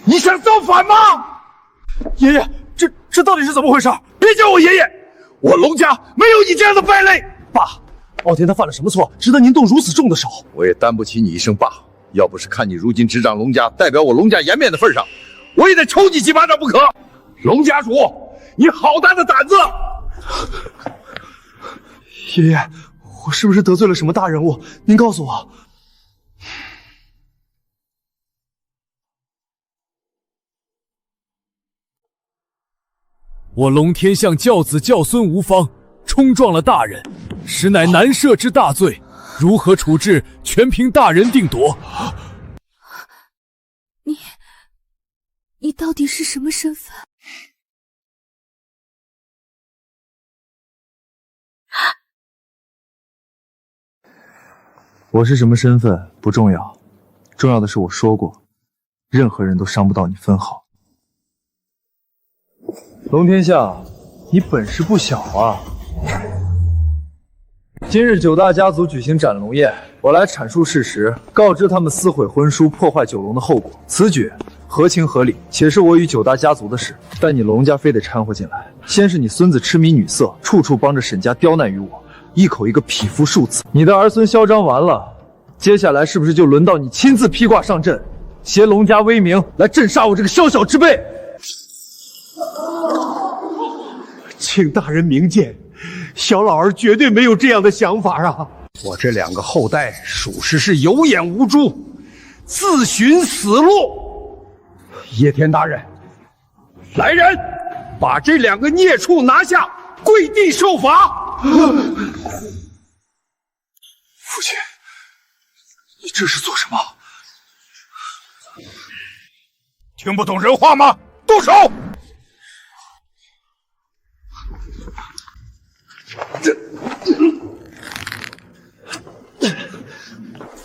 你想造反吗？爷爷，这到底是怎么回事？别叫我爷爷，我龙家没有你这样的败类。爸，傲天他犯了什么错，值得您动如此重的手？我也担不起你一声爸，要不是看你如今执掌龙家，代表我龙家颜面的份上，我也得抽你几巴掌不可。龙家主，你好大的胆子！爷爷，我是不是得罪了什么大人物？您告诉我。我龙天相教子教孙无方，冲撞了大人，实乃难赦之大罪，如何处置，全凭大人定夺。你到底是什么身份？我是什么身份不重要，重要的是我说过，任何人都伤不到你分毫。龙天相，你本事不小啊！今日9大家族举行斩龙宴，我来阐述事实，告知他们撕毁婚书、破坏九龙的后果。此举合情合理，且是我与9大家族的事，但你龙家非得掺和进来。先是你孙子痴迷女色，处处帮着沈家刁难于我，一口一个匹夫庶子。你的儿孙嚣张完了，接下来是不是就轮到你亲自披挂上阵，携龙家威名来镇杀我这个宵小之辈？请大人明鉴，小老儿绝对没有这样的想法啊！我这2个后代属实是有眼无珠，自寻死路。叶天大人，来人，把这2个孽畜拿下，跪地受罚！父亲，你这是做什么？听不懂人话吗？动手！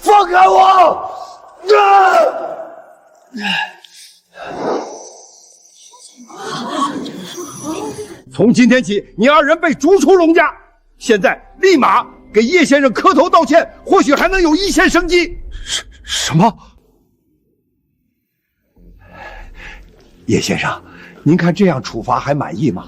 放开我！从今天起，你2人被逐出龙家。现在立马给叶先生磕头道歉，或许还能有一线生机。什么？叶先生，您看这样处罚还满意吗？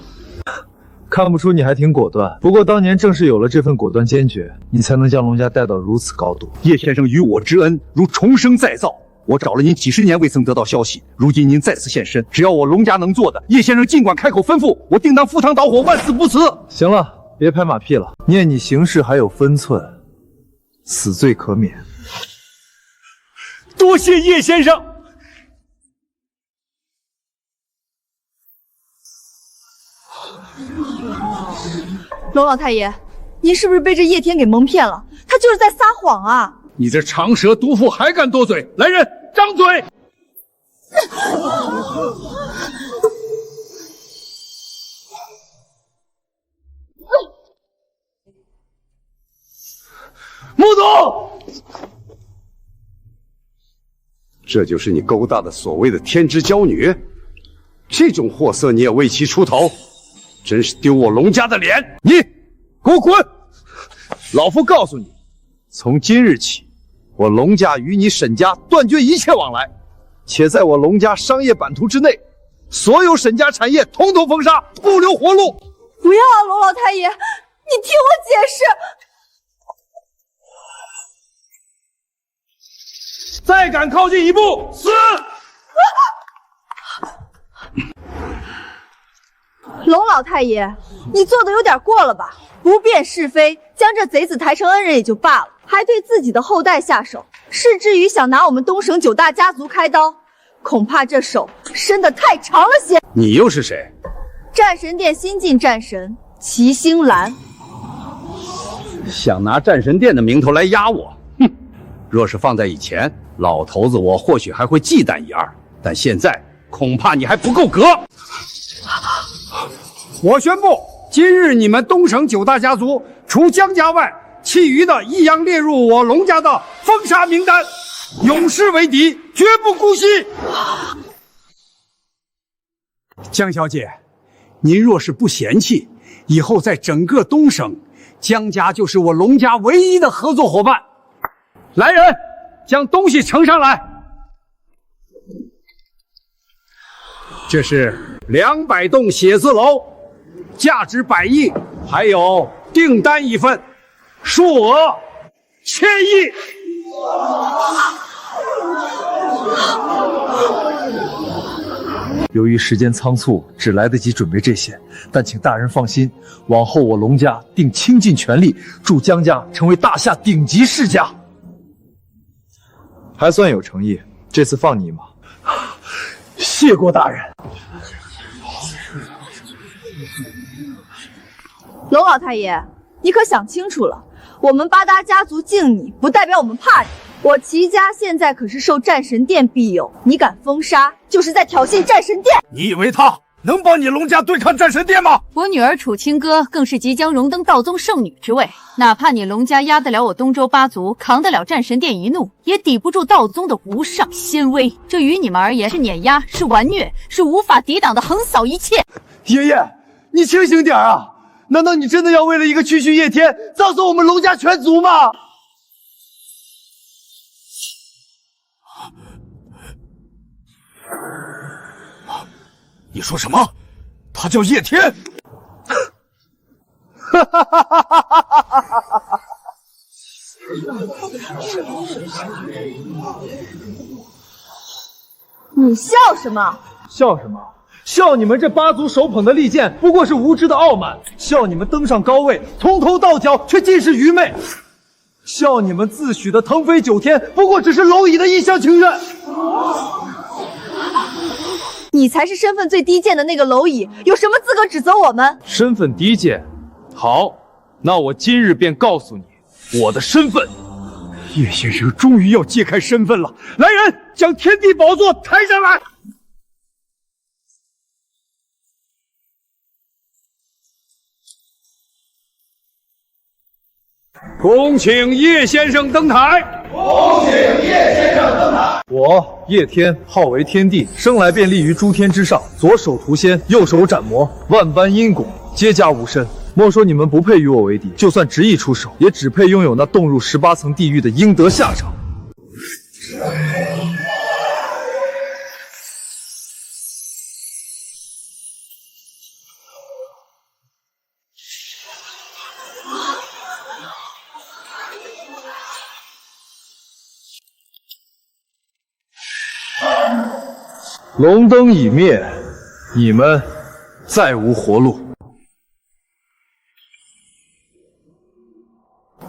看不出你还挺果断，不过当年正是有了这份果断坚决，你才能将龙家带到如此高度。叶先生与我之恩如重生再造，我找了您几10年未曾得到消息，如今您再次现身，只要我龙家能做的，叶先生尽管开口吩咐，我定当赴汤蹈火，万死不辞。行了，别拍马屁了，念你行事还有分寸，死罪可免。多谢叶先生。龙老太爷，您是不是被这叶天给蒙骗了？他就是在撒谎啊！你这长舌毒妇还敢多嘴！来人，张嘴！穆总，这就是你勾搭的所谓的天之娇女？这种货色你也为其出头，真是丢我龙家的脸！你给我滚！老夫告诉你，从今日起，我龙家与你沈家断绝一切往来，且在我龙家商业版图之内，所有沈家产业统统封杀，不留活路。不要啊，龙老太爷，你听我解释。再敢靠近一步，死！龙老太爷，你做的有点过了吧？不辨是非，将这贼子抬成恩人也就罢了，还对自己的后代下手，是至于想拿我们东省9大家族开刀？恐怕这手伸得太长了些。你又是谁？战神殿新晋战神齐星兰。想拿战神殿的名头来压我？哼！若是放在以前，老头子我或许还会忌惮一二，但现在恐怕你还不够格。我宣布，今日你们东省9大家族除江家外，其余的一样列入我龙家的封杀名单，永世为敌，绝不姑息。江小姐，您若是不嫌弃，以后在整个东省，江家就是我龙家唯一的合作伙伴。来人，将东西呈上来。这是200栋写字楼，价值100亿，还有订单一份，数额1000亿。由于时间仓促，只来得及准备这些，但请大人放心，往后我龙家定倾尽全力，助江家成为大夏顶级世家。还算有诚意，这次放你一马。谢过大人。龙老太爷，你可想清楚了，我们八大家族敬你，不代表我们怕你。我齐家现在可是受战神殿庇佑，你敢封杀，就是在挑衅战神殿。你以为他能帮你龙家对抗战神殿吗？我女儿楚清歌更是即将荣登道宗圣女之位，哪怕你龙家压得了我东周八族，扛得了战神殿一怒，也抵不住道宗的无上仙威。这于你们而言是碾压，是顽虐，是无法抵挡的横扫一切。爷爷，你清醒点啊！难道你真的要为了一个区区叶天，葬送我们龙家全族吗？你说什么？他叫叶天？你笑什么？笑什么？笑你们这八族手捧的利剑，不过是无知的傲慢；笑你们登上高位，从头到脚却尽是愚昧；笑你们自诩的腾飞9天，不过只是蝼蚁的一厢情愿。你才是身份最低贱的那个蝼蚁，有什么资格指责我们？身份低贱，好，那我今日便告诉你我的身份。叶先生终于要揭开身份了，来人，将天地宝座抬上来。恭请叶先生登台。恭请叶先生登台。我叶天，号为天帝，生来便立于诸天之上，左手屠仙，右手斩魔，万般因果皆加无身。莫说你们不配与我为敌，就算执意出手，也只配拥有那洞入18层地狱的应得下场。龙灯已灭，你们再无活路。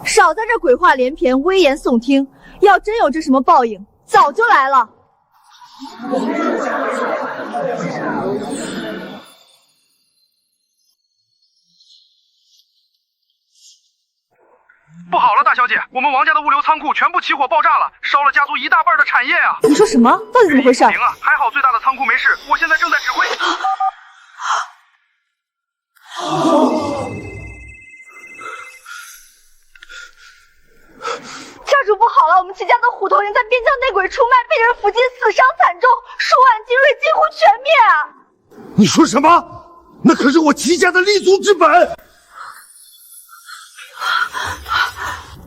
少在这鬼话连篇、危言耸听，要真有这什么报应，早就来了。不好了，大小姐，我们王家的物流仓库全部起火爆炸了，烧了家族1大半的产业啊！你说什么？到底怎么回事？不行啊，还好最大的仓库没事，我现在正在指挥。家主不好了，我们齐家的虎头人在边疆内鬼出卖，被人伏击，死伤惨重，数万精锐几乎全灭啊！你说什么？那可是我齐家的立足之本。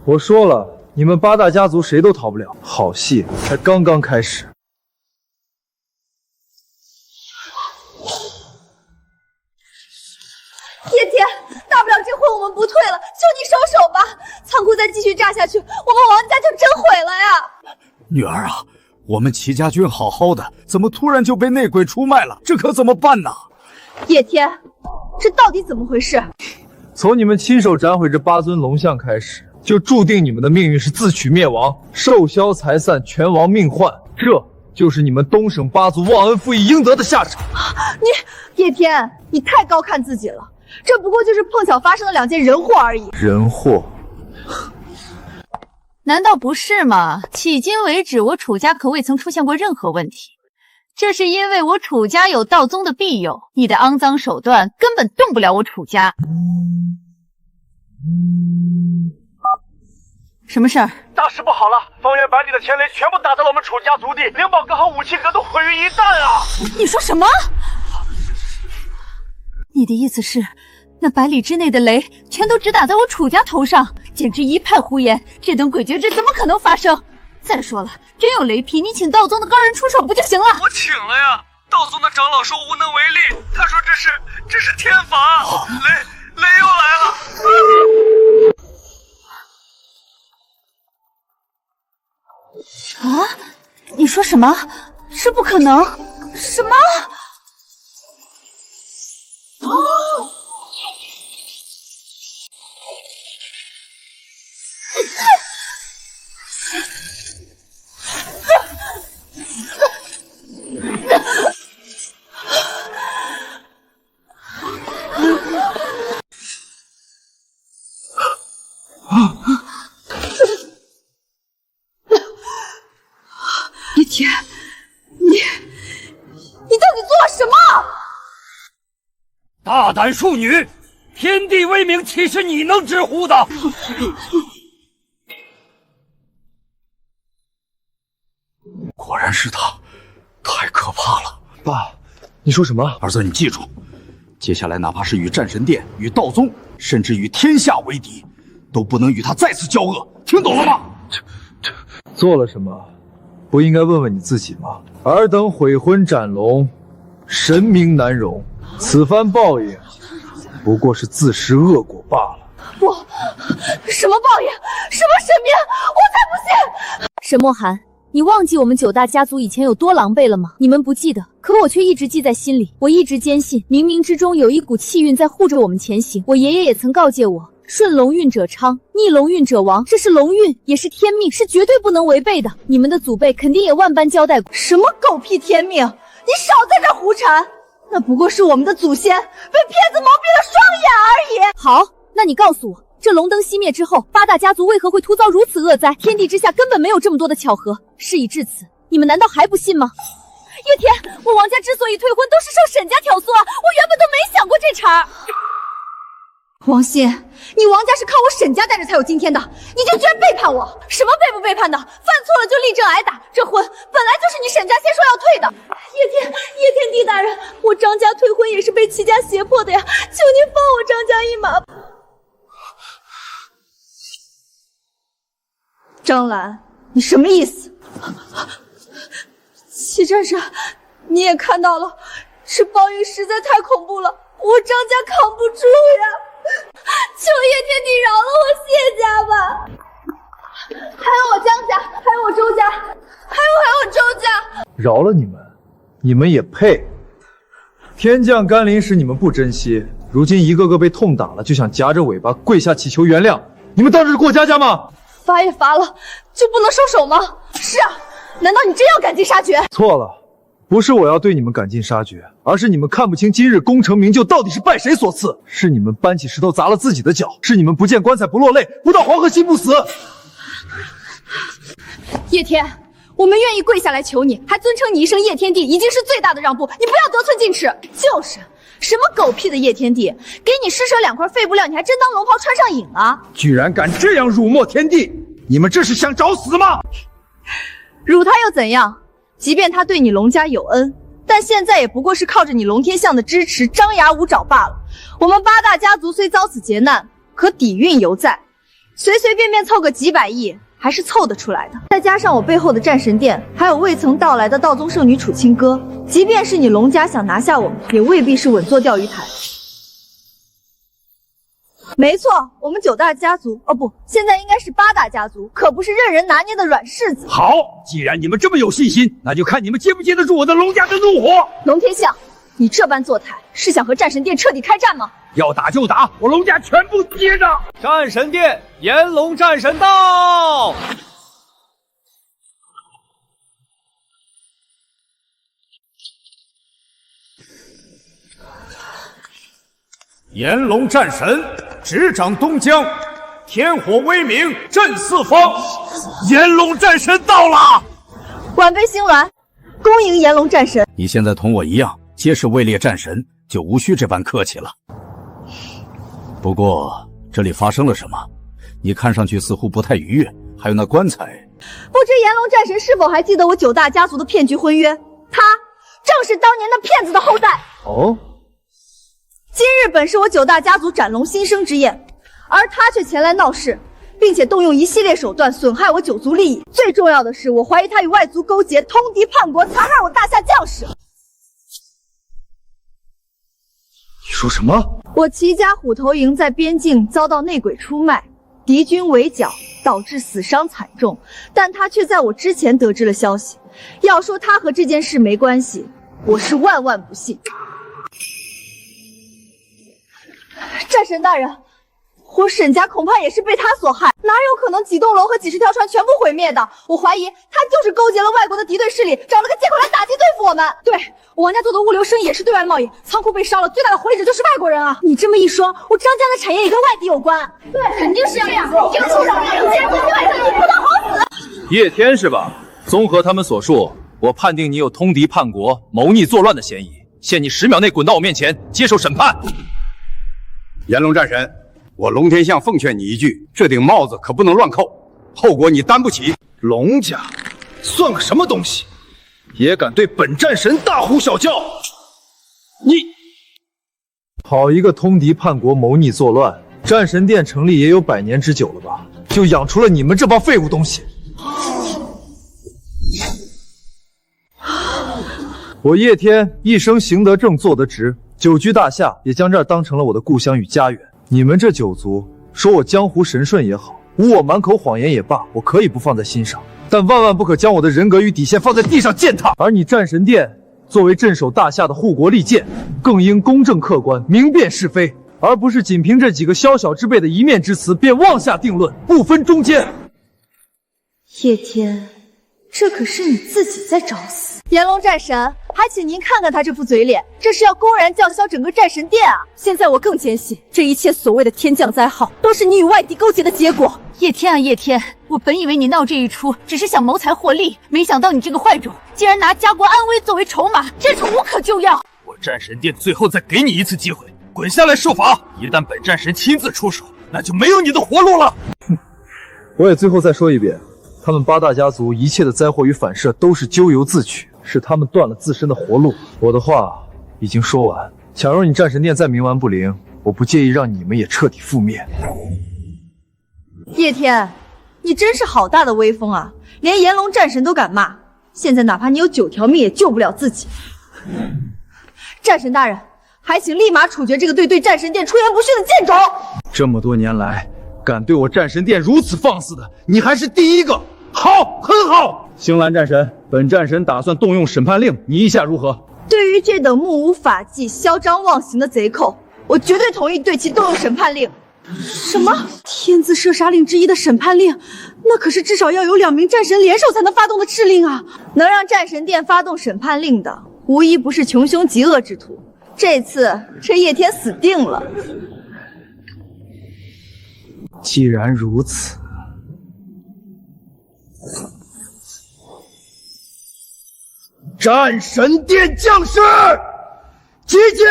我说了，你们八大家族谁都逃不了，好戏才刚刚开始。叶天，大不了这婚我们不退了，求你收手吧！仓库再继续炸下去，我们王家就真毁了呀！女儿啊，我们齐家军好好的，怎么突然就被内鬼出卖了？这可怎么办呢？叶天，这到底怎么回事？从你们亲手斩毁这8尊龙像开始，就注定你们的命运是自取灭亡，寿消财散，全亡命换，这就是你们东省8族忘恩负义应得的下场。叶天，你太高看自己了，这不过就是碰巧发生的2件人祸而已。人祸？难道不是吗？迄今为止，我楚家可未曾出现过任何问题。这是因为我楚家有道宗的庇佑，你的肮脏手段根本动不了我楚家。什么事儿？大事不好了！方圆百里的天雷全部打在了我们楚家族地，灵宝阁和武器阁都毁于一旦啊！你说什么？你的意思是，那百里之内的雷全都只打在我楚家头上，简直一派胡言！这等诡谲之怎么可能发生？再说了，真有雷劈，你请道宗的高人出手不就行了？我请了呀，道宗的长老老说无能为力，他说这是天罚。雷又来了。啊！你说什么？这不可能！什么？哦！叶天，你到底做了什么？大胆庶女，天地威名岂是你能直呼的？果然是他，太可怕了！爸，你说什么？儿子，你记住，接下来哪怕是与战神殿、与道宗，甚至与天下为敌，都不能与他再次交恶，听懂了吗？做了什么？不应该问问你自己吗？尔等悔婚斩龙，神明难容，此番报应，不过是自食恶果罢了。不，什么报应？什么神明？我才不信！沈墨寒，你忘记我们九大家族以前有多狼狈了吗？你们不记得，可我却一直记在心里。我一直坚信，冥冥之中有一股气运在护着我们前行。我爷爷也曾告诫我，顺龙运者昌，逆龙运者亡，这是龙运，也是天命，是绝对不能违背的。你们的祖辈肯定也万般交代过。什么狗屁天命！你少在这胡缠！那不过是我们的祖先被骗子蒙蔽了双眼而已。好，那你告诉我，这龙灯熄灭之后，八大家族为何会突遭如此恶灾？天地之下根本没有这么多的巧合。事已至此，你们难道还不信吗？叶天，我王家之所以退婚，都是受沈家挑唆啊！我原本都没想过这茬。王欣，你王家是靠我沈家带着才有今天的，你就居然背叛我！什么背不背叛的？犯错了就立正挨打，这婚本来就是你沈家先说要退的。叶天帝大人，我张家退婚也是被戚家胁迫的呀，求您放我张家一马。张兰，你什么意思？戚战神，你也看到了，这报应实在太恐怖了，我张家扛不住呀！求叶天帝饶了我谢家吧，还有我江家，还有我周家，还有周家。饶了你们，你们也配？天降甘霖时你们不珍惜，如今一个个被痛打了，就想夹着尾巴跪下祈求原谅，你们当这是过家家吗？罚也罚了，就不能收手吗？是啊，难道你真要赶尽杀绝？错了，不是我要对你们赶尽杀绝，而是你们看不清今日功成名就到底是拜谁所赐，是你们搬起石头砸了自己的脚，是你们不见棺材不落泪，不到黄河心不死。叶天，我们愿意跪下来求你，还尊称你一声叶天帝，已经是最大的让步，你不要得寸进尺。就是什么狗屁的叶天帝，给你施舍2块肺不料，你还真当龙袍穿上瘾了？居然敢这样辱没天地，你们这是想找死吗？辱他又怎样？即便他对你龙家有恩，但现在也不过是靠着你龙天相的支持张牙舞爪罢了。我们8大家族虽遭此劫难，可底蕴犹在，随随便便凑个几百亿还是凑得出来的。再加上我背后的战神殿，还有未曾到来的道宗圣女楚清歌，即便是你龙家想拿下我们，也未必是稳坐钓鱼台。没错，我们9大家族，哦不，现在应该是8大家族，可不是任人拿捏的软柿子。好，既然你们这么有信心，那就看你们接不接得住我的龙家的怒火。龙天相，你这般作态，是想和战神殿彻底开战吗？要打就打，我龙家全部接着。战神殿，炎龙战神到！炎龙战神执掌东疆，天火威名震四方。炎龙战神到了！晚辈星鸾，恭迎炎龙战神。你现在同我一样，皆是位列战神，就无需这般客气了。不过这里发生了什么？你看上去似乎不太愉悦，还有那棺材。不知炎龙战神是否还记得我9大家族的骗局婚约？他正是当年那骗子的后代。哦。今日本是我9大家族斩龙新生之宴，而他却前来闹事，并且动用一系列手段损害我9族利益。最重要的是，我怀疑他与外族勾结，通敌叛国，残害我大夏将士。说什么？我齐家虎头营在边境遭到内鬼出卖，敌军围剿，导致死伤惨重，但他却在我之前得知了消息。要说他和这件事没关系，我是万万不信。战神大人，我沈家恐怕也是被他所害，哪有可能几栋楼和几十条船全部毁灭的？我怀疑他就是勾结了外国的敌对势力，找了个借口来打击对付我们。对，我王家做的物流生意也是对外贸易，仓库被烧了，最大的活力者就是外国人啊！你这么一说，我张家的产业也跟外敌有关。对，肯定是这样。这个畜生，竟然跟外头不得好死！叶天是吧？综合他们所述，我判定你有通敌叛国、谋逆作乱的嫌疑，限你10秒内滚到我面前接受审判。炎龙战神，我龙天相奉劝你一句，这顶帽子可不能乱扣，后果你担不起。龙家算个什么东西，也敢对本战神大呼小叫！你好一个通敌叛国、谋逆作乱！战神殿成立也有100年之久了吧？就养出了你们这帮废物东西！我叶天一生行得正，坐得直，久居大夏，也将这儿当成了我的故乡与家园。你们这九族说我江湖神顺也好，污我满口谎言也罢，我可以不放在心上，但万万不可将我的人格与底线放在地上践踏。而你战神殿作为镇守大夏的护国利剑，更应公正客观，明辨是非，而不是仅凭这几个宵小之辈的一面之词便妄下定论，不分忠奸。叶天，这可是你自己在找死！炎龙战神，还请您看看他这副嘴脸，这是要公然叫嚣整个战神殿啊！现在我更坚信，这一切所谓的天降灾号，都是你与外敌勾结的结果。叶天啊叶天，我本以为你闹这一出只是想谋财获利，没想到你这个坏种竟然拿家国安危作为筹码，真是无可救药。我战神殿最后再给你一次机会，滚下来受罚！一旦本战神亲自出手，那就没有你的活路了。我也最后再说一遍，他们8大家族一切的灾祸与反噬都是咎由自取，是他们断了自身的活路。我的话已经说完，假如你战神殿再冥顽不灵，我不介意让你们也彻底覆灭。叶天，你真是好大的威风啊！连炎龙战神都敢骂，现在哪怕你有9条命也救不了自己。战神大人，还请立马处决这个对战神殿出言不逊的贱种！这么多年来，敢对我战神殿如此放肆的，你还是第一个。好，很好。星蓝战神，本战神打算动用审判令，你意下如何？对于这等目无法纪、嚣张妄行的贼寇，我绝对同意对其动用审判令。什么？天字射杀令之一的审判令，那可是至少要有2名战神联手才能发动的敕令啊！能让战神殿发动审判令的，无一不是穷凶极恶之徒。这次这叶天死定了。既然如此，战神殿将士集结！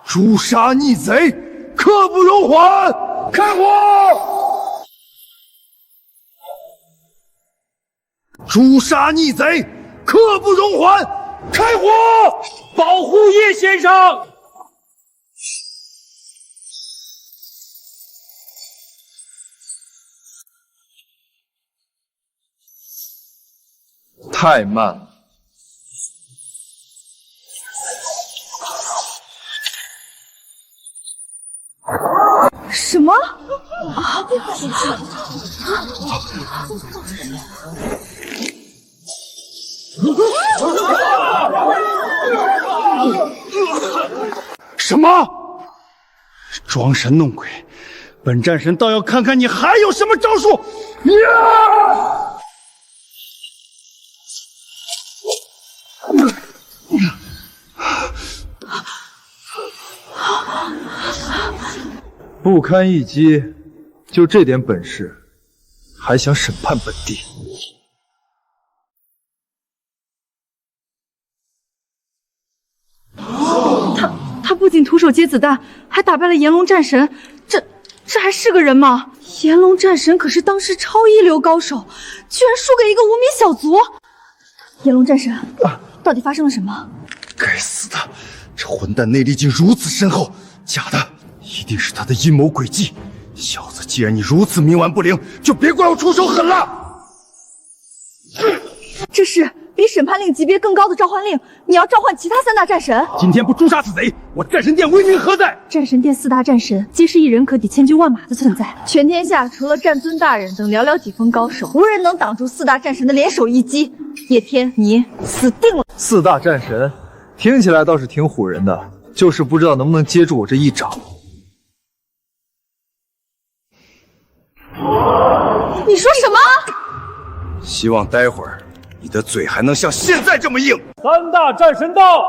诛杀逆贼，刻不容缓！开火！诛杀逆贼，刻不容缓！开火！保护叶先生！太慢了。什么？什么？装神弄鬼！本战神倒要看看你还有什么招数！呀！不堪一击，就这点本事，还想审判本帝？他不仅徒手接子弹，还打败了炎龙战神，这还是个人吗？炎龙战神可是当时超一流高手，居然输给一个无名小卒！炎龙战神，到底发生了什么？该死的，这混蛋内力竟如此深厚，假的，一定是他的阴谋诡计。小子，既然你如此冥顽不灵，就别怪我出手狠了。这是比审判令级别更高的召唤令，你要召唤其他3大战神。今天不诛杀此贼，我战神殿威名何在？战神殿4大战神皆是一人可抵千军万马的存在，全天下除了战尊大人等寥寥几分高手，无人能挡住4大战神的联手一击。叶天，你死定了！4大战神听起来倒是挺唬人的，就是不知道能不能接住我这一掌。你说什么？希望待会儿你的嘴还能像现在这么硬。3大战神到！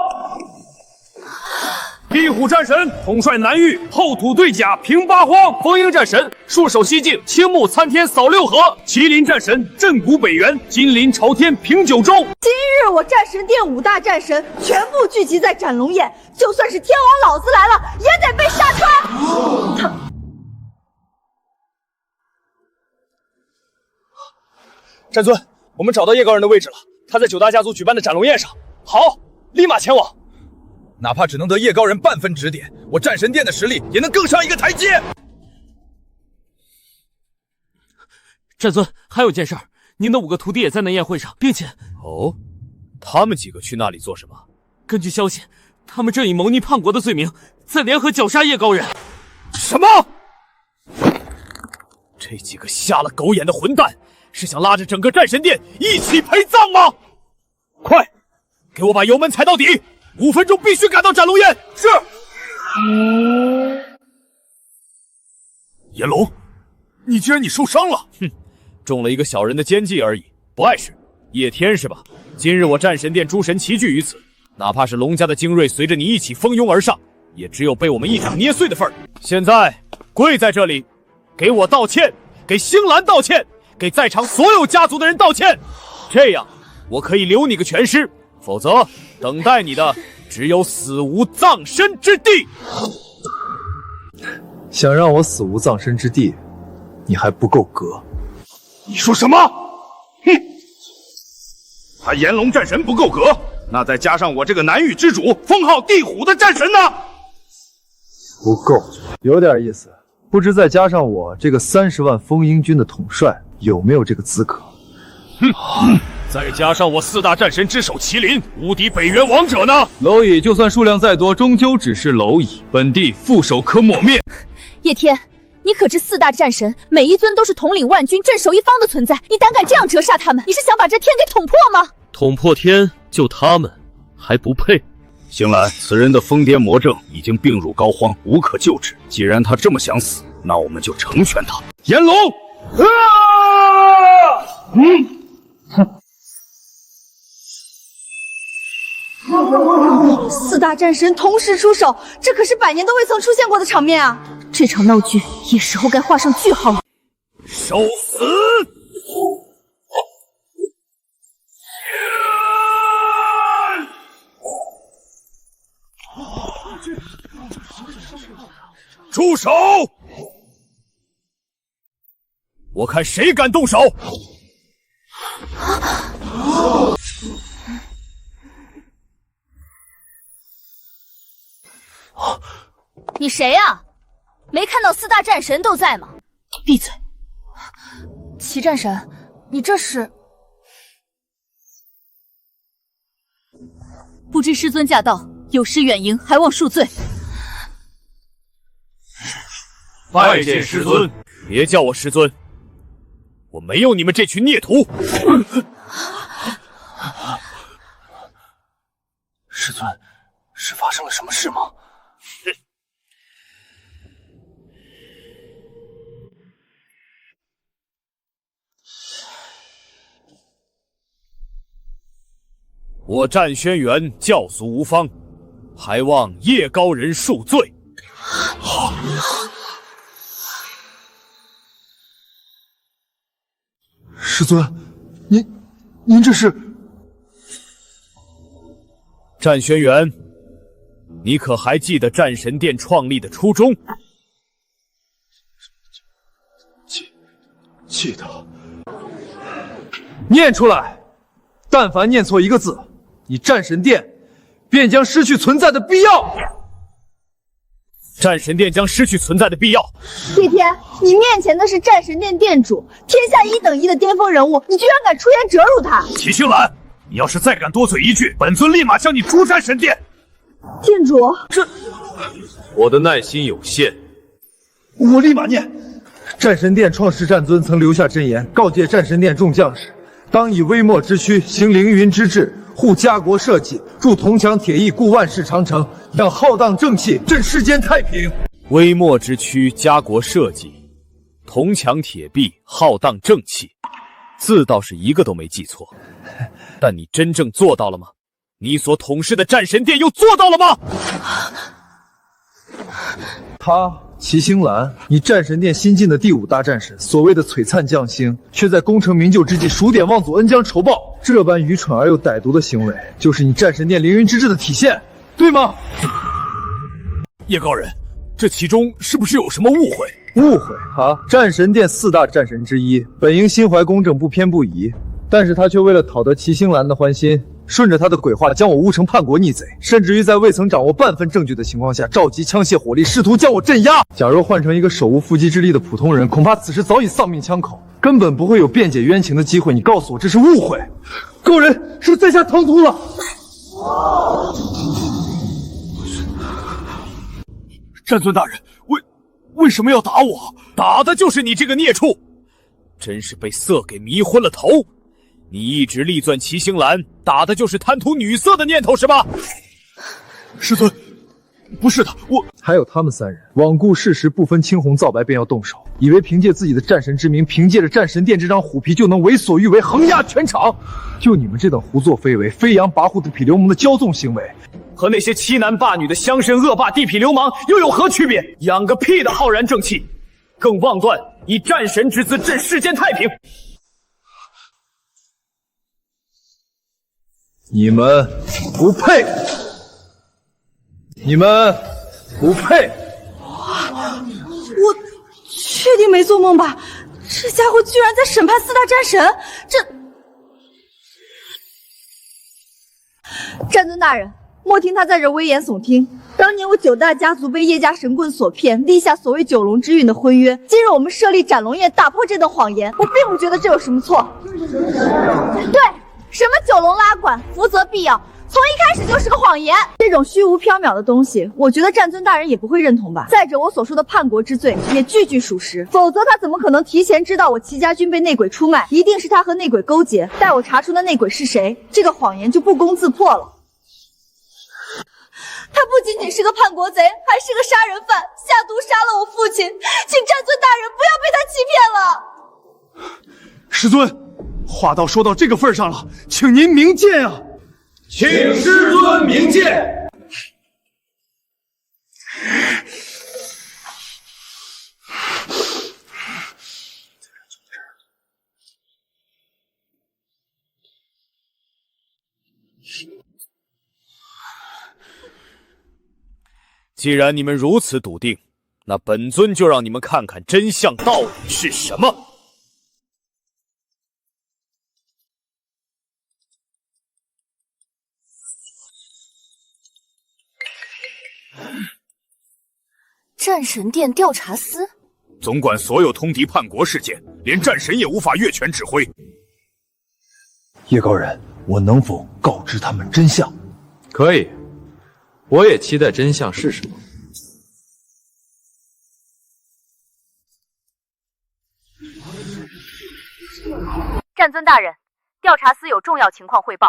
壁虎战神统帅南域，后土对甲平八荒；风鹰战神戍守西境，青木参天扫六合；麒麟战神镇谷北原，金鳞朝天平九州。今日我战神殿5大战神全部聚集在斩龙宴，就算是天王老子来了，也得被杀穿。战尊，我们找到叶高人的位置了，他在9大家族举办的斩龙宴上。好，立马前往。哪怕只能得叶高人半分指点，我战神殿的实力也能更上一个台阶。战尊，还有件事儿，您的5个徒弟也在那宴会上，并且……哦，他们几个去那里做什么？根据消息，他们正以谋逆叛国的罪名，在联合绞杀叶高人。什么？这几个瞎了狗眼的混蛋，是想拉着整个战神殿一起陪葬吗？快，给我把油门踩到底！5分钟必须赶到斩龙宴。是。炎龙，你既然受伤了，哼，中了一个小人的奸计而已，不碍事。叶天是吧？今日我战神殿诸神齐聚于此，哪怕是龙家的精锐随着你一起蜂拥而上，也只有被我们一掌捏碎的份儿。现在跪在这里，给我道歉，给星兰道歉，给在场所有家族的人道歉，这样我可以留你个全尸。否则，等待你的只有死无葬身之地。想让我死无葬身之地，你还不够格。你说什么？哼！他炎龙战神不够格，那再加上我这个南域之主，封号地虎的战神呢？不够，有点意思。不知再加上我这个30万风鹰军的统帅，有没有这个资格？哼！再加上我4大战神之首麒麟，无敌北原王者呢？蝼蚁就算数量再多，终究只是蝼蚁，本地覆手可抹灭。叶天，你可知4大战神每一尊都是统领万军、镇守一方的存在？你胆敢这样折杀他们，你是想把这天给捅破吗？捅破天，就他们还不配？星兰，此人的疯癫魔症已经病入膏肓，无可救治。既然他这么想死，那我们就成全他。炎龙！4大战神同时出手，这可是100年都未曾出现过的场面啊！这场闹剧也时候该画上句号了。受死！住手！我看谁敢动手！你谁呀？没看到4大战神都在吗？闭嘴！齐战神，你这是……不知师尊驾到，有失远迎，还望恕罪。拜见师尊，别叫我师尊，我没有你们这群孽徒。师尊，是发生了什么事吗？我战轩辕教俗无方，还望叶高人恕罪。师尊，您这是？战轩辕，你可还记得战神殿创立的初衷？记得。念出来！但凡念错一个字，你战神殿便将失去存在的必要。战神殿将失去存在的必要。叶天，你面前的是战神殿殿主，天下1等1的巅峰人物，你居然敢出言折辱他！齐星兰，你要是再敢多嘴一句，本尊立马将你诛战神殿。店主，我的耐心有限，我立马念。战神殿创始战尊曾留下真言，告诫战神殿众将士，当以微末之躯行凌云之志，护家国社稷，筑铜墙铁壁，固万世长城，让浩荡正气振世间太平。微末之躯，家国社稷，铜墙铁壁，浩荡正气，字倒是一个都没记错，但你真正做到了吗？你所统治的战神殿又做到了吗？他齐星兰，你战神殿新晋的第5大战神，所谓的璀璨将星，却在功成名就之际数典忘祖，恩将仇报，这般愚蠢而又歹毒的行为，就是你战神殿凌云之志的体现，对吗？叶高人，这其中是不是有什么误会？误会啊！战神殿4大战神之一，本应心怀公正，不偏不倚，但是他却为了讨得齐星兰的欢心，顺着他的鬼话将我污成叛国逆贼，甚至于在未曾掌握半分证据的情况下，召集枪械火力，试图将我镇压。假若换成一个手无缚鸡之力的普通人，恐怕此时早已丧命枪口，根本不会有辩解冤情的机会。你告诉我这是误会？高人是在下唐突了。战尊大人，为什么要打我？打的就是你这个孽畜！真是被色给迷昏了头。你一直力钻齐星兰，打的就是贪图女色的念头是吧？师尊，不是的，我还有他们3人，罔顾事实，不分青红皂白便要动手，以为凭借自己的战神之名，凭借着战神殿这张虎皮就能为所欲为，横压全场。就你们这等胡作非为、飞扬跋扈的痞流氓的骄纵行为，和那些欺男霸女的乡绅恶霸地痞流氓又有何区别？养个屁的浩然正气，更妄断以战神之姿振世间太平。你们不配！你们不配！我确定没做梦吧？这家伙居然在审判4大战神！战尊大人，莫听他在这危言耸听。当年我9大家族被叶家神棍所骗，立下所谓9龙之运的婚约。今日我们设立斩龙宴，打破这段谎言，我并不觉得这有什么错。对。什么9龙拉管，福泽必要，从一开始就是个谎言。这种虚无缥缈的东西，我觉得战尊大人也不会认同吧。再者，我所说的叛国之罪也句句属实，否则他怎么可能提前知道我齐家军被内鬼出卖？一定是他和内鬼勾结，待我查出那内鬼是谁，这个谎言就不攻自破了。他不仅仅是个叛国贼，还是个杀人犯，下毒杀了我父亲，请战尊大人不要被他欺骗了。师尊，话到说到这个份上了，请您明鉴啊！请师尊明鉴。既然你们如此笃定，那本尊就让你们看看真相到底是什么。战神殿调查司总管所有通敌叛国事件，连战神也无法越权指挥。叶高人，我能否告知他们真相？可以，我也期待真相是什么。战尊大人，调查司有重要情况汇报，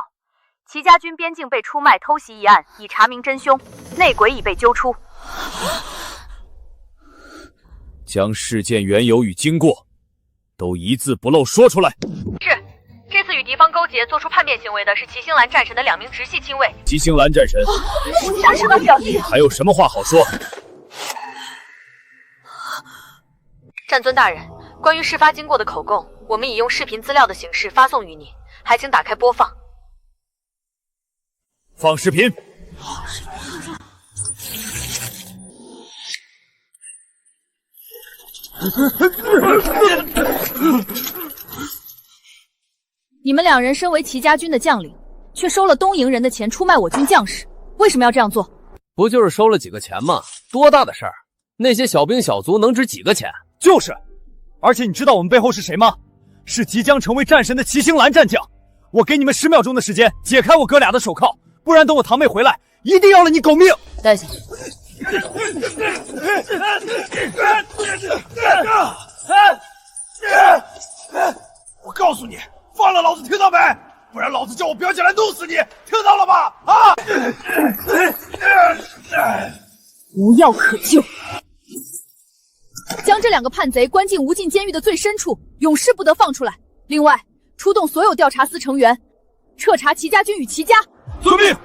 齐家军边境被出卖偷袭一案已查明真凶，内鬼已被揪出。将事件缘由与经过都一字不漏说出来。是，这次与敌方勾结做出叛变行为的是齐星兰战神的2名直系亲卫。齐星兰战神，战神的表弟，还有什么话好说？战尊大人，关于事发经过的口供，我们已用视频资料的形式发送于你，还请打开播放。放视频。你们2人身为齐家军的将领，却收了东瀛人的钱出卖我军将士，为什么要这样做？不就是收了几个钱吗？多大的事儿？那些小兵小卒能值几个钱？就是，而且你知道我们背后是谁吗？是即将成为战神的齐星兰战将，我给你们10秒钟的时间解开我哥俩的手铐，不然等我堂妹回来，一定要了你狗命！带下去。我告诉你，放了老子，听到没？不然老子叫我表姐来弄死你，听到了吗？啊！无药可救，将这2个叛贼关进无尽监狱的最深处，永世不得放出来。另外，出动所有调查司成员，彻查齐家军与齐家。遵命。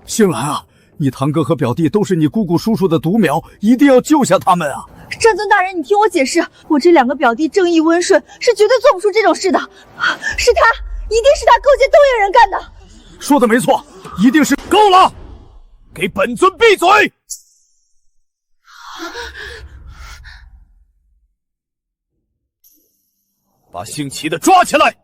杏兰啊，你堂哥和表弟都是你姑姑叔叔的独苗，一定要救下他们啊！战尊大人，你听我解释，我这2个表弟正义温顺，是绝对做不出这种事的。是他，一定是他勾结东瀛人干的。说的没错，一定是。够了，给本尊闭嘴！把姓齐的抓起来！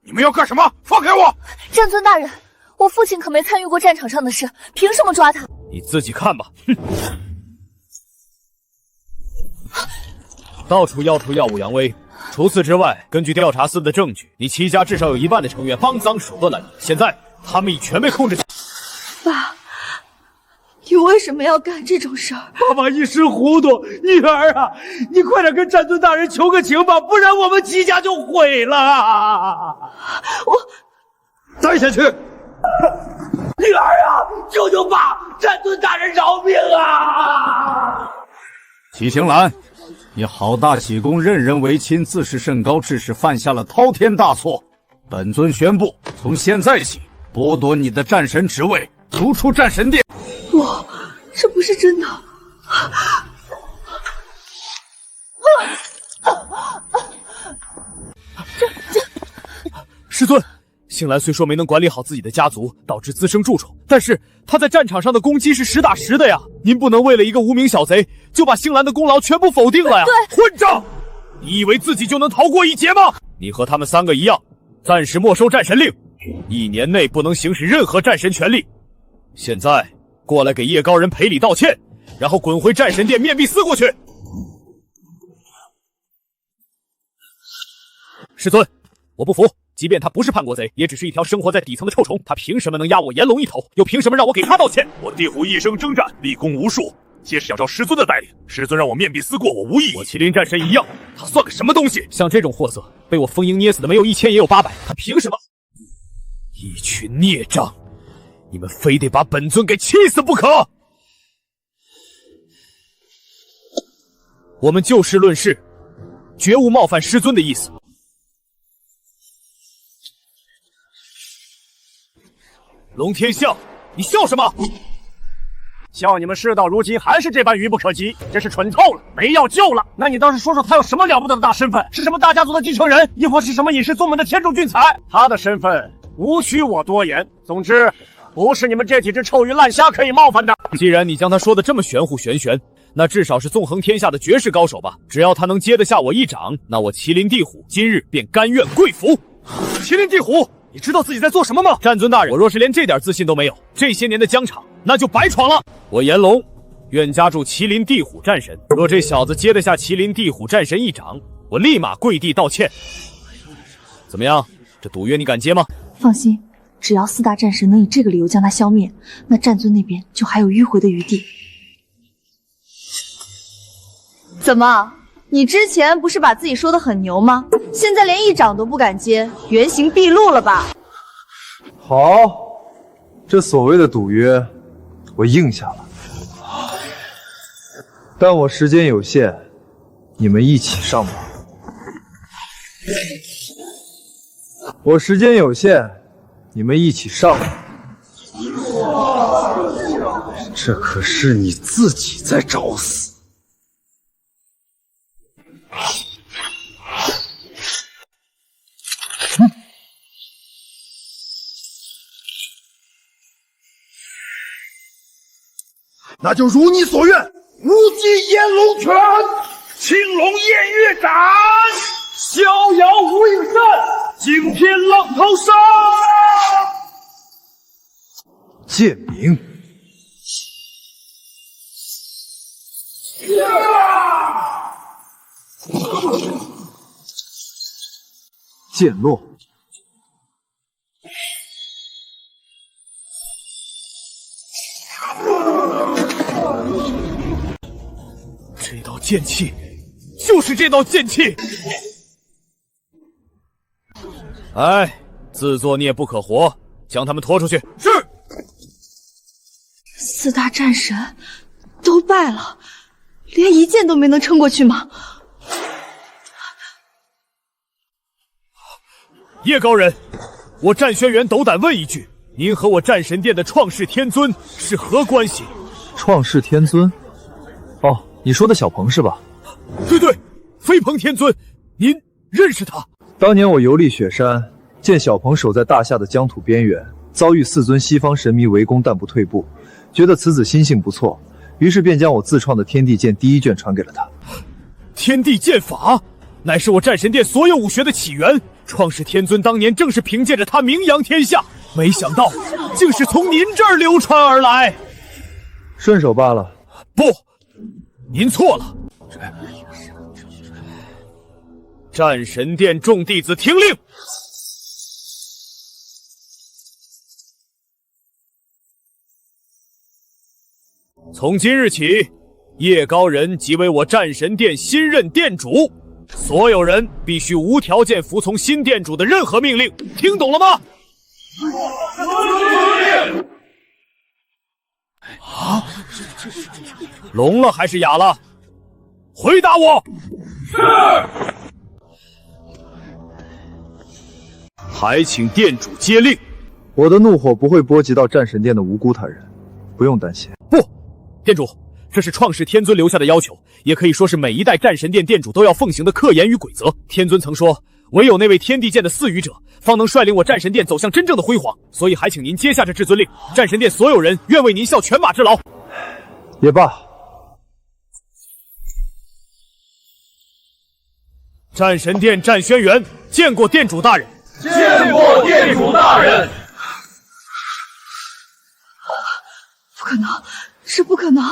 你们要干什么？放开我！战尊大人，我父亲可没参与过战场上的事，凭什么抓他？你自己看吧。哼！到处要出耀武扬威。除此之外，根据调查司的证据，你齐家至少有1半的成员帮赃手段了你。现在他们已全被控制。爸，你为什么要干这种事儿？爸爸一时糊涂，女儿啊，你快点跟战尊大人求个情吧，不然我们齐家就毁了。我带下去。女儿啊，求求爸，战尊大人饶命啊！齐晴兰，你好大喜功，任人唯亲，自视甚高，致使犯下了滔天大错。本尊宣布，从现在起，剥夺你的战神职位，逐出战神殿。不，这不是真的。师尊，星兰虽说没能管理好自己的家族，导致滋生蛀虫，但是他在战场上的攻击是实打实的呀！您不能为了一个无名小贼，就把星兰的功劳全部否定了呀！混账！你以为自己就能逃过一劫吗？你和他们3个一样，暂时没收战神令，1年内不能行使任何战神权利。现在过来给叶高人赔礼道歉，然后滚回战神殿面壁思过去。师尊，我不服。即便他不是叛国贼，也只是一条生活在底层的臭虫，他凭什么能压我炎龙一头？又凭什么让我给他道歉？我地虎一生征战，立功无数，皆是想照师尊的带领。师尊让我面壁思过，我无异议。我麒麟战神一样，他算个什么东西？像这种货色，被我封印捏死的没有1000也有800，他凭什么？一群孽障，你们非得把本尊给气死不可！我们就事论事，绝无冒犯师尊的意思。龙天笑，你笑什么？笑你们事到如今还是这般愚不可及，真是蠢透了，没药救了。那你倒是说说他有什么了不得的大身份？是什么大家族的继承人，亦或是什么隐世宗门的天中俊才？他的身份无需我多言。总之，不是你们这几只臭鱼烂虾可以冒犯的。既然你将他说的这么玄乎玄玄，那至少是纵横天下的绝世高手吧？只要他能接得下我一掌，那我麒麟地虎今日便甘愿跪服。麒麟地虎，你知道自己在做什么吗？战尊大人，我若是连这点自信都没有，这些年的疆场那就白闯了。我炎龙愿加入麒麟地虎战神，若这小子接得下麒麟地虎战神一掌，我立马跪地道歉。怎么样，这赌约你敢接吗？放心，只要4大战神能以这个理由将他消灭，那战尊那边就还有迂回的余地。怎么，你之前不是把自己说得很牛吗？现在连一掌都不敢接，原形毕露了吧？好，这所谓的赌约，我应下了。但我时间有限，你们一起上吧。我时间有限，你们一起上吧。这可是你自己在找死。那就如你所愿，无极炎龙拳，青龙偃月斩，逍遥无影山，惊天浪淘沙。剑鸣。剑落。这道剑气，就是这道剑气！哎，自作孽不可活，将他们拖出去。是。四大战神都败了，连一剑都没能撑过去吗？叶高人，我战轩辕斗胆问一句，您和我战神殿的创世天尊是何关系？创世天尊？哦，你说的小鹏是吧？对对，飞鹏天尊，您认识他？当年我游历雪山，见小鹏守在大夏的疆土边缘，遭遇4尊西方神迷围攻，但不退步，觉得此子心性不错，于是便将我自创的天地剑第一卷传给了他。天地剑法，乃是我战神殿所有武学的起源。创世天尊当年正是凭借着他名扬天下，没想到竟是从您这儿流传而来。顺手罢了。不，您错了。战神殿众弟子听令，从今日起，叶高人即为我战神殿新任殿主，所有人必须无条件服从新殿主的任何命令，听懂了吗？啊！聋了还是哑了？回答我！是。还请殿主接令。我的怒火不会波及到战神殿的无辜他人，不用担心。不，殿主，这是创世天尊留下的要求，也可以说是每一代战神殿殿主都要奉行的克言与规则。天尊曾说，唯有那位天地剑的賜予者，方能率领我战神殿走向真正的辉煌。所以还请您接下这至尊令，战神殿所有人愿为您效犬马之劳。也罢。战神殿战轩辕见过殿主大人。见过殿主大人。不可能，是不可能。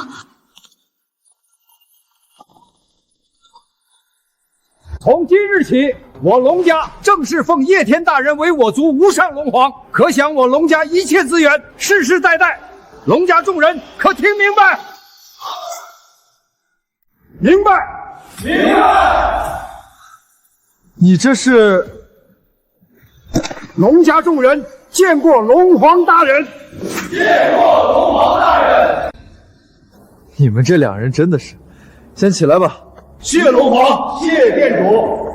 从今日起，我龙家正式奉叶天大人为我族无上龙皇，可享我龙家一切资源，世世代代。龙家众人可听明白？明白，明白。你这是？龙家众人见过龙皇大人。见过龙皇大人。你们这两人真的是，先起来吧。谢龙皇，谢殿主。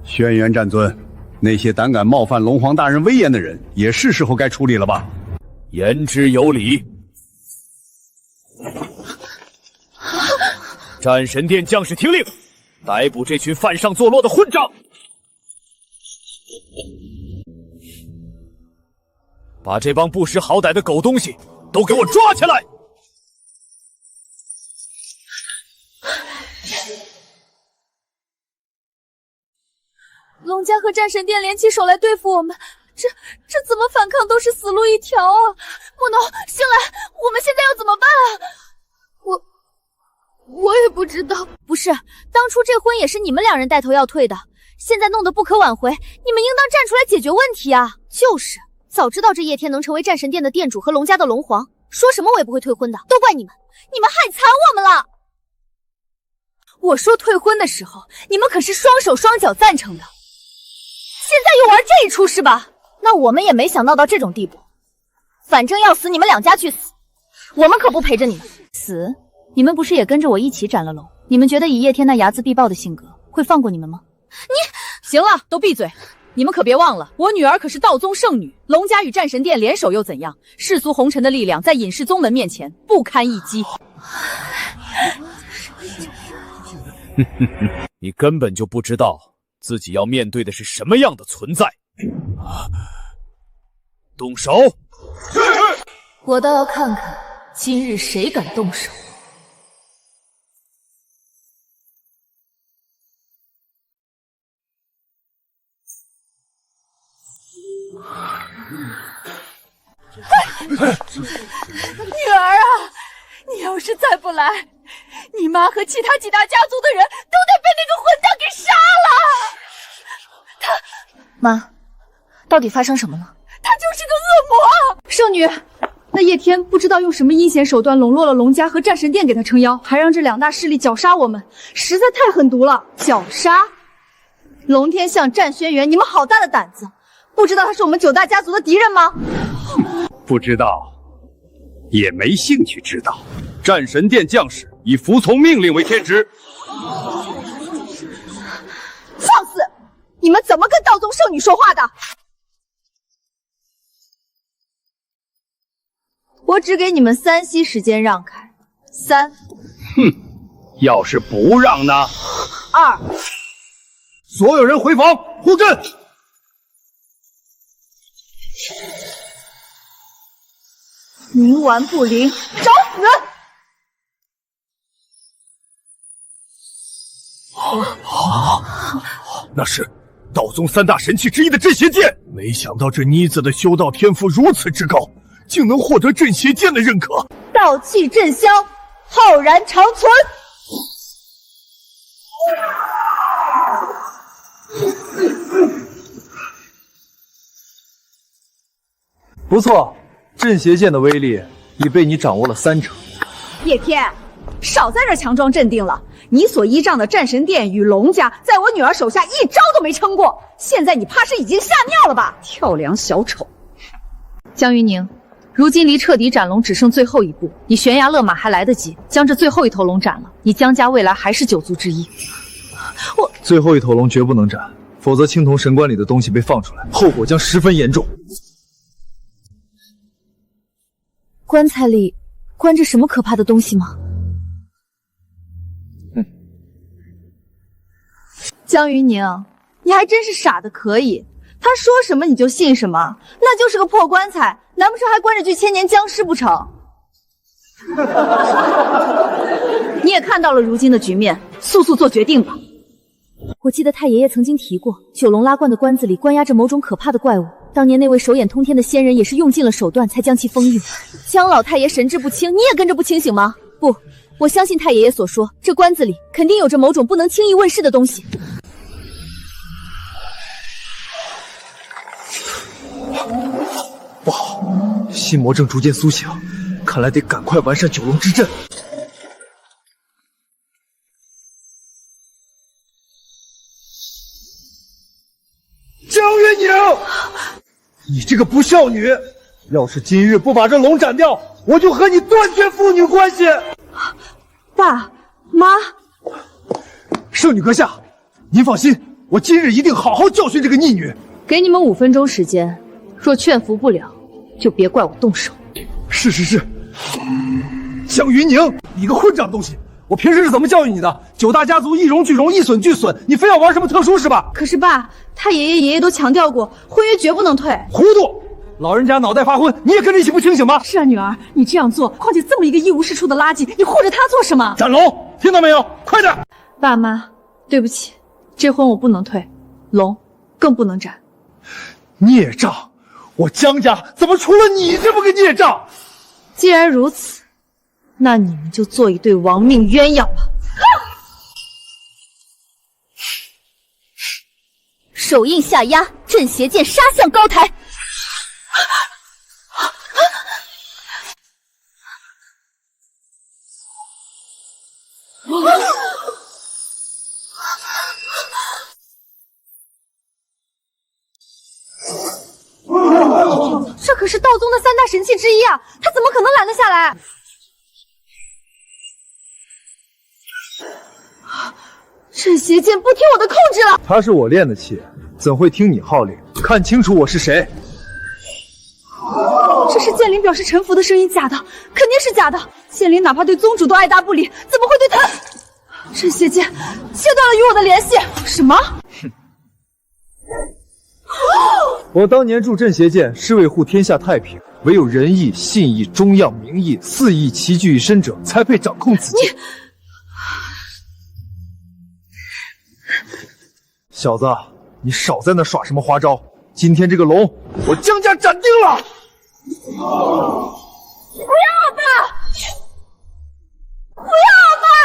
轩辕战尊，那些胆敢冒犯龙皇大人威严的人，也是时候该处理了吧？言之有理。战神殿将士听令，逮捕这群犯上作乱的混账！把这帮不识好歹的狗东西都给我抓起来！龙家和战神殿联起手来对付我们，这怎么反抗都是死路一条啊！莫农，醒来，我们现在要怎么办啊？我也不知道。不是，当初这婚也是你们两人带头要退的，现在弄得不可挽回，你们应当站出来解决问题啊！就是，早知道这叶天能成为战神殿的殿主和龙家的龙皇，说什么我也不会退婚的，都怪你们，你们害惨我们了。我说退婚的时候，你们可是双手双脚赞成的。现在又玩这一出是吧？那我们也没想闹到这种地步。反正要死你们两家去死，我们可不陪着你们死。你们不是也跟着我一起斩了龙？你们觉得以叶天那睚眦必报的性格，会放过你们吗？行了，都闭嘴！你们可别忘了，我女儿可是道宗圣女，龙家与战神殿联手又怎样？世俗红尘的力量在隐世宗门面前不堪一击。你根本就不知道自己要面对的是什么样的存在。动手！我倒要看看今日谁敢动手。女儿啊，你要是再不来，你妈和其他几大家族的人都得被那个混蛋给杀了。妈，到底发生什么了？他就是个恶魔！圣女，那叶天不知道用什么阴险手段笼络了龙家和战神殿给他撑腰，还让这两大势力绞杀我们，实在太狠毒了！绞杀？龙天相、战轩辕，你们好大的胆子！不知道他是我们9大家族的敌人吗？不知道，也没兴趣知道。战神殿将士以服从命令为天职。放肆！你们怎么跟道宗圣女说话的？我只给你们3息时间让开。3。哼，要是不让呢？2。所有人回房护阵。冥顽不灵，找死！那是道宗3大神器之一的镇邪剑，没想到这妮子的修道天赋如此之高，竟能获得镇邪剑的认可。道气镇霄，浩然长存。不错，镇邪剑的威力已被你掌握了30%。叶天，少在这强装镇定了。你所依仗的战神殿与龙家，在我女儿手下一招都没撑过。现在你怕是已经吓尿了吧？跳梁小丑。江云宁，如今离彻底斩龙只剩最后一步，你悬崖勒马还来得及，将这最后一头龙斩了，你江家未来还是9族之一。最后一头龙绝不能斩，否则青铜神棺里的东西被放出来，后果将十分严重。棺材里关着什么可怕的东西吗？江云宁，你还真是傻的可以，他说什么你就信什么，那就是个破棺材，难不成还关着具千年僵尸不成？你也看到了如今的局面，速速做决定吧。我记得太爷爷曾经提过，九龙拉罐的棺子里关押着某种可怕的怪物，当年那位手眼通天的仙人也是用尽了手段才将其封印。江老太爷神志不清，你也跟着不清醒吗？不，我相信太爷爷所说，这棺子里肯定有着某种不能轻易问世的东西。不好，心魔正逐渐苏醒，看来得赶快完善九龙之阵。江云宁，你这个不孝女！要是今日不把这龙斩掉，我就和你断绝父女关系。爸妈，圣女阁下，您放心，我今日一定好好教训这个逆女。给你们5分钟时间，若劝服不了，就别怪我动手。是。江云宁，你个混账东西！我平时是怎么教育你的？9大家族一荣俱荣，一损俱损，你非要玩什么特殊是吧？可是爸，太爷爷都强调过，婚约绝不能退。糊涂！老人家脑袋发昏，你也跟着一起不清醒吗？是啊，女儿，你这样做，况且这么一个一无是处的垃圾，你护着他做什么？斩龙，听到没有？快点！爸妈，对不起，这婚我不能退，龙更不能斩。孽障！我江家怎么出了你这么个孽障？既然如此，那你们就做一对亡命鸳鸯吧。手印下压，镇邪剑杀向高台。这可是道宗的3大神器之一啊，他怎么可能拦得下来？镇邪剑不听我的控制了。它是我练的器，怎会听你号令？看清楚我是谁！这是剑灵表示臣服的声音，假的，肯定是假的。剑灵哪怕对宗主都爱答不理，怎么会对他？镇邪剑切断了与我的联系。什么？我当年铸镇邪剑是为护天下太平，唯有仁义、信义、忠样、明义4义齐聚一身者，才配掌控此剑。小子，你少在那耍什么花招！今天这个龙，我江家斩定了！不要啊，爸！不要啊，爸！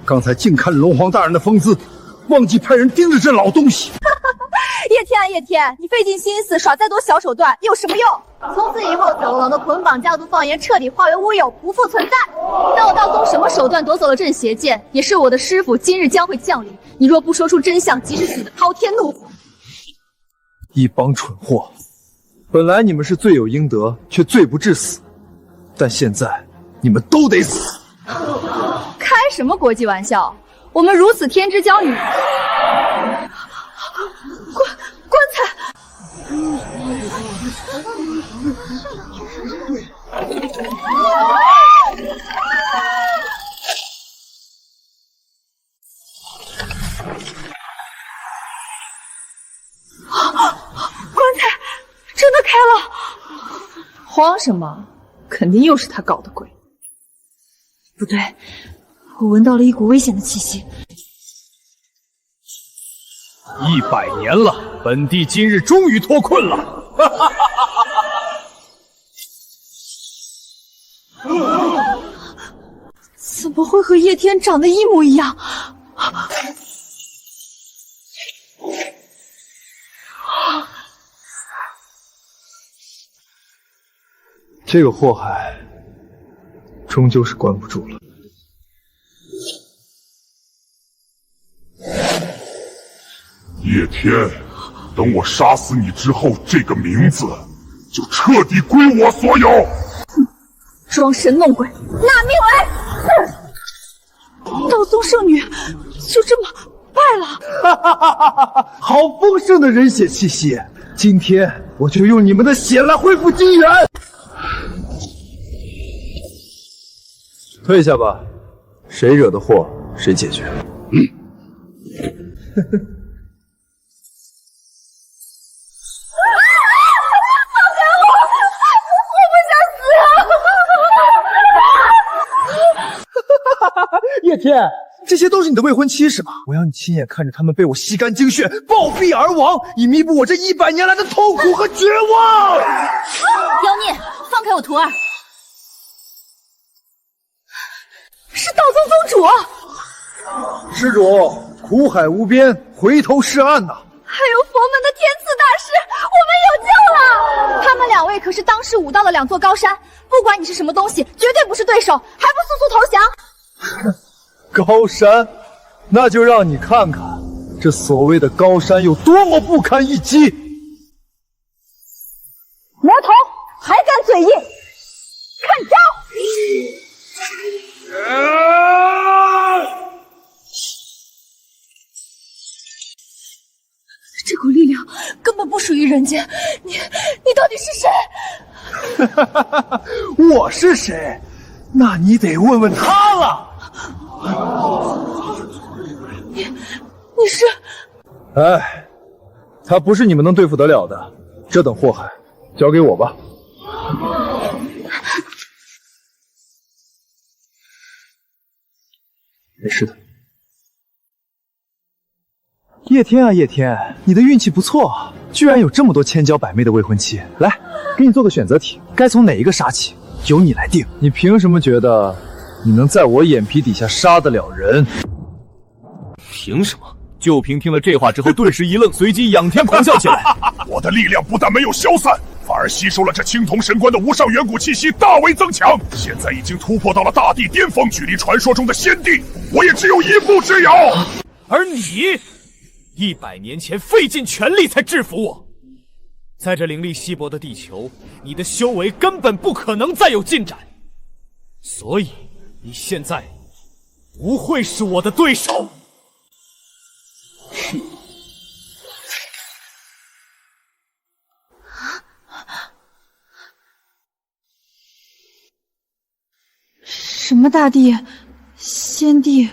刚才净看龙皇大人的风姿，忘记派人盯着这老东西。叶天啊叶天，你费尽心思耍再多小手段有什么用？从此以后，九龙的捆绑家族放言彻底化为乌有，不复存在。但我道宗什么手段夺走了镇邪剑，也是我的师傅今日将会降临。你若不说出真相，即是死的滔天怒火。一帮蠢货！本来你们是罪有应得，却罪不至死，但现在你们都得死！开什么国际玩笑？我们如此天之骄女，棺材。棺材真的开了！慌什么？肯定又是他搞的鬼。不对，我闻到了一股危险的气息。100年了，本帝今日终于脱困了。怎么会和叶天长得一模一样？这个祸害终究是关不住了。叶天，等我杀死你之后，这个名字就彻底归我所有。装神弄鬼，纳命来！道宗圣女就这么败了，好丰盛的人血气息！今天我就用你们的血来恢复金元。退下吧，谁惹的祸谁解决。叶天，这些都是你的未婚妻是吗？我要你亲眼看着他们被我吸干精血，暴毙而亡，以弥补我这100年来的痛苦和绝望。妖孽，放开我徒儿！是道宗宗主。施主，苦海无边，回头是岸呐！还有佛门的天赐大师，我们有救了！他们2位可是当时武道的2座高山，不管你是什么东西，绝对不是对手，还不速速投降！高山，那就让你看看这所谓的高山有多么不堪一击！魔童还敢嘴硬，看招！这股力量根本不属于人间，你到底是谁？我是谁？那你得问问他了。你是？哎，他不是你们能对付得了的。这等祸害，交给我吧。没事的。叶天啊叶天，你的运气不错啊，居然有这么多千娇百媚的未婚妻。来，给你做个选择题，该从哪一个杀起，由你来定。你凭什么觉得你能在我眼皮底下杀得了人？凭什么？旧平听了这话之后，顿时一愣，随即仰天狂笑起来。我的力量不但没有消散，反而吸收了这青铜神棺的无上远古气息，大为增强。现在已经突破到了大地巅峰，距离传说中的仙帝，我也只有一步之遥。而你，100年前费尽全力才制服我，在这灵力稀薄的地球，你的修为根本不可能再有进展，所以你现在不会是我的对手。什么大帝、仙帝，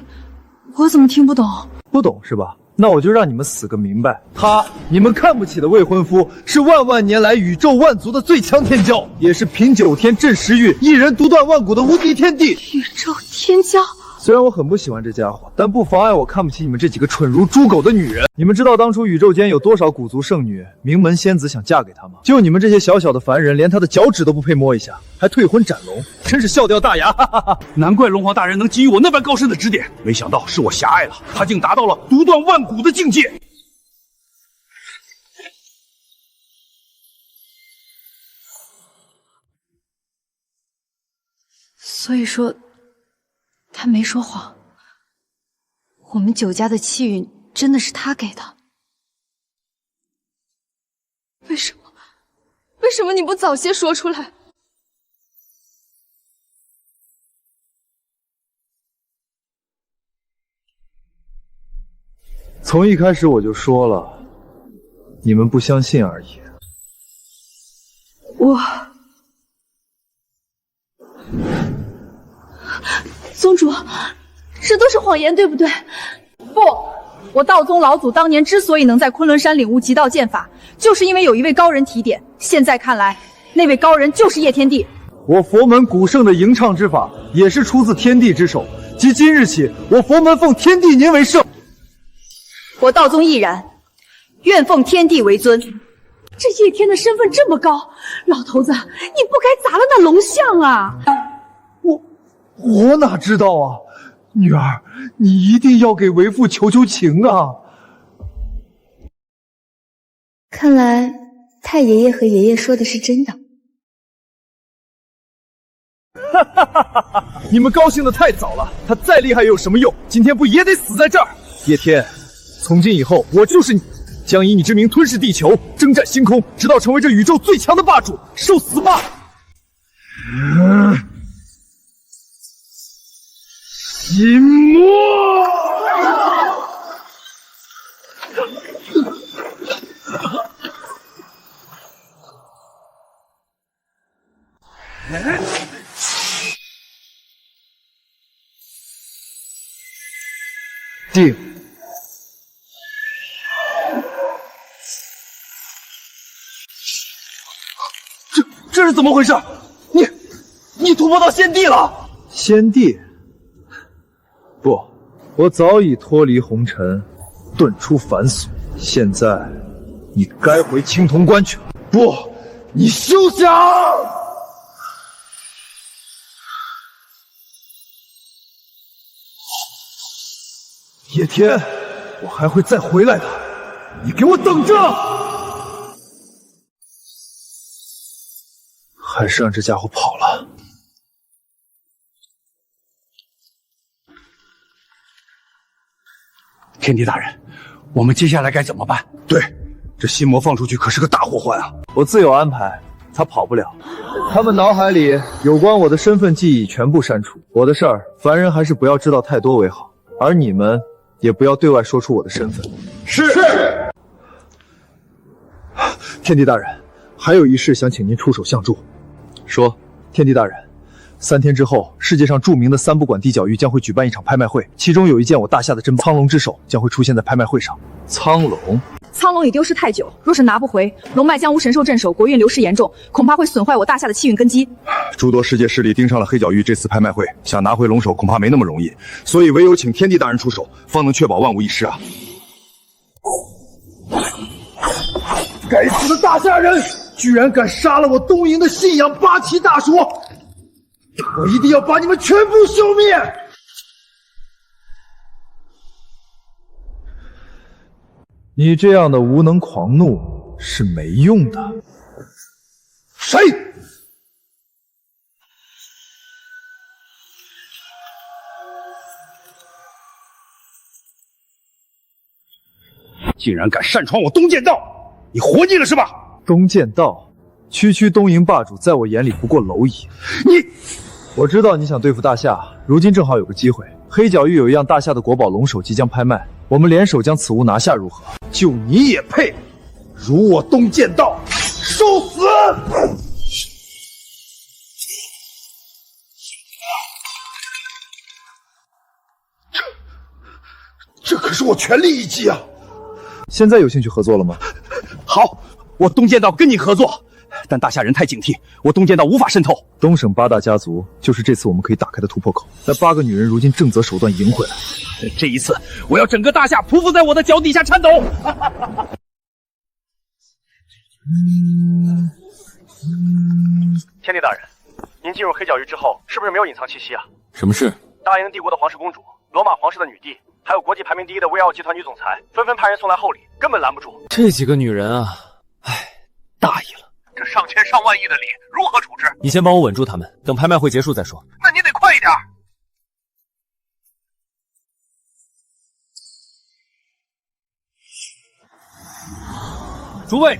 我怎么听不懂？不懂是吧？那我就让你们死个明白。他，你们看不起的未婚夫，是万万年来宇宙万族的最强天骄，也是平9天镇10域，一人独断万古的无敌天帝。宇宙天骄，虽然我很不喜欢这家伙，但不妨碍我看不起你们这几个蠢如猪狗的女人。你们知道当初宇宙间有多少古族圣女、名门仙子想嫁给他吗？就你们这些小小的凡人，连他的脚趾都不配摸一下，还退婚斩龙，真是笑掉大牙！哈哈哈！难怪龙皇大人能给予我那般高深的指点，没想到是我狭隘了，他竟达到了独断万古的境界。所以说，他没说谎。我们九家的气运真的是他给的。为什么？为什么你不早些说出来？从一开始我就说了，你们不相信而已。宗主，这都是谎言，对不对？不，我道宗老祖当年之所以能在昆仑山领悟极道剑法，就是因为有一位高人提点。现在看来，那位高人就是叶天帝。我佛门古圣的吟唱之法，也是出自天地之手。即今日起，我佛门奉天地您为圣。我道宗亦然，愿奉天地为尊。这叶天的身份这么高，老头子，你不该砸了那龙像啊！我哪知道啊，女儿，你一定要给为父求求情啊！看来太爷爷和爷爷说的是真的。哈哈哈哈哈！你们高兴的太早了，他再厉害又有什么用？今天不也得死在这儿？叶天，从今以后我就是你，将以你之名吞噬地球，征战星空，直到成为这宇宙最强的霸主，受死吧！心魔！定。这是怎么回事？你突破到仙帝了？仙帝？不，我早已脱离红尘，遁出凡俗。现在，你该回青铜关去了。不，你休想！叶天，我还会再回来的，你给我等着！还是让这家伙跑了。天帝大人，我们接下来该怎么办？对，这心魔放出去可是个大祸患啊！我自有安排，他跑不了。他们脑海里有关我的身份记忆全部删除，我的事儿凡人还是不要知道太多为好，而你们也不要对外说出我的身份。是。天帝大人，还有一事想请您出手相助。说，天帝大人，3天之后，世界上著名的3不管地角域将会举办一场拍卖会，其中有一件我大夏的珍宝苍龙之手将会出现在拍卖会上。苍龙？苍龙已丢失太久，若是拿不回，龙脉将无神兽镇守，国运流失严重，恐怕会损坏我大夏的气运根基。诸多世界势力盯上了黑角域这次拍卖会，想拿回龙首恐怕没那么容易，所以唯有请天帝大人出手，方能确保万无一失啊！该死的大夏人，居然敢杀了我东瀛的信仰八岐大叔！我一定要把你们全部消灭！你这样的无能狂怒是没用的。谁？竟然敢擅闯我东剑道！你活腻了是吧？东剑道，区区东瀛霸主，在我眼里不过蝼蚁。我知道你想对付大夏，如今正好有个机会。黑角域有一样大夏的国宝龙首即将拍卖，我们联手将此物拿下，如何？就你也配？辱我东剑道，受死！这可是我全力一击啊！现在有兴趣合作了吗？好，我东剑道跟你合作。但大夏人太警惕，我东间道无法渗透。东省8大家族就是这次我们可以打开的突破口。那8个女人如今正择手段赢回来。这一次，我要整个大夏匍匐在我的脚底下颤抖。天帝大人，您进入黑角域之后，是不是没有隐藏气息啊？什么事？大英帝国的皇室公主、罗马皇室的女帝，还有国际排名第1的威奥集团女总裁，纷纷派人送来厚礼，根本拦不住。这几个女人啊，大意了。这上千上万亿的礼如何处置？你先帮我稳住他们，等拍卖会结束再说。那你得快一点。诸位，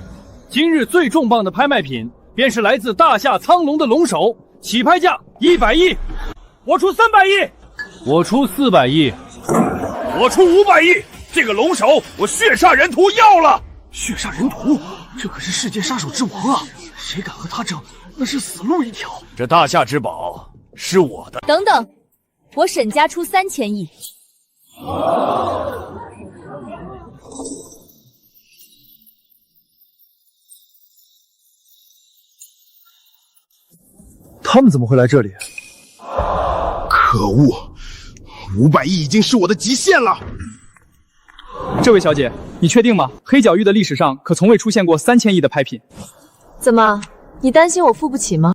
今日最重磅的拍卖品，便是来自大夏苍龙的龙首，起拍价100亿，我出300亿，我出400亿，我出500亿。这个龙首，我血煞人屠要了。血煞人屠，这可是世界杀手之王啊！谁敢和他争，那是死路一条。这大夏之宝是我的。等等，我沈家出3000亿。他们怎么会来这里？可恶，500亿已经是我的极限了。这位小姐，你确定吗？黑角域的历史上可从未出现过3000亿的拍品。怎么，你担心我付不起吗？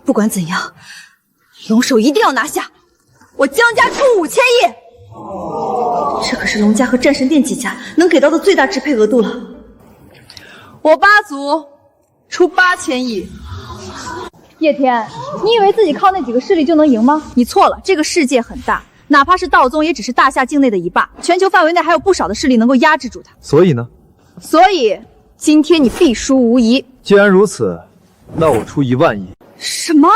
不管怎样，龙首一定要拿下！我江家出5000亿，这可是龙家和战神殿几家能给到的最大支配额度了。我8族出8000亿。叶天，你以为自己靠那几个势力就能赢吗？你错了，这个世界很大，哪怕是道宗，也只是大夏境内的一霸，全球范围内还有不少的势力能够压制住他。所以呢？所以今天你必输无疑。既然如此，那我出1万亿。什么？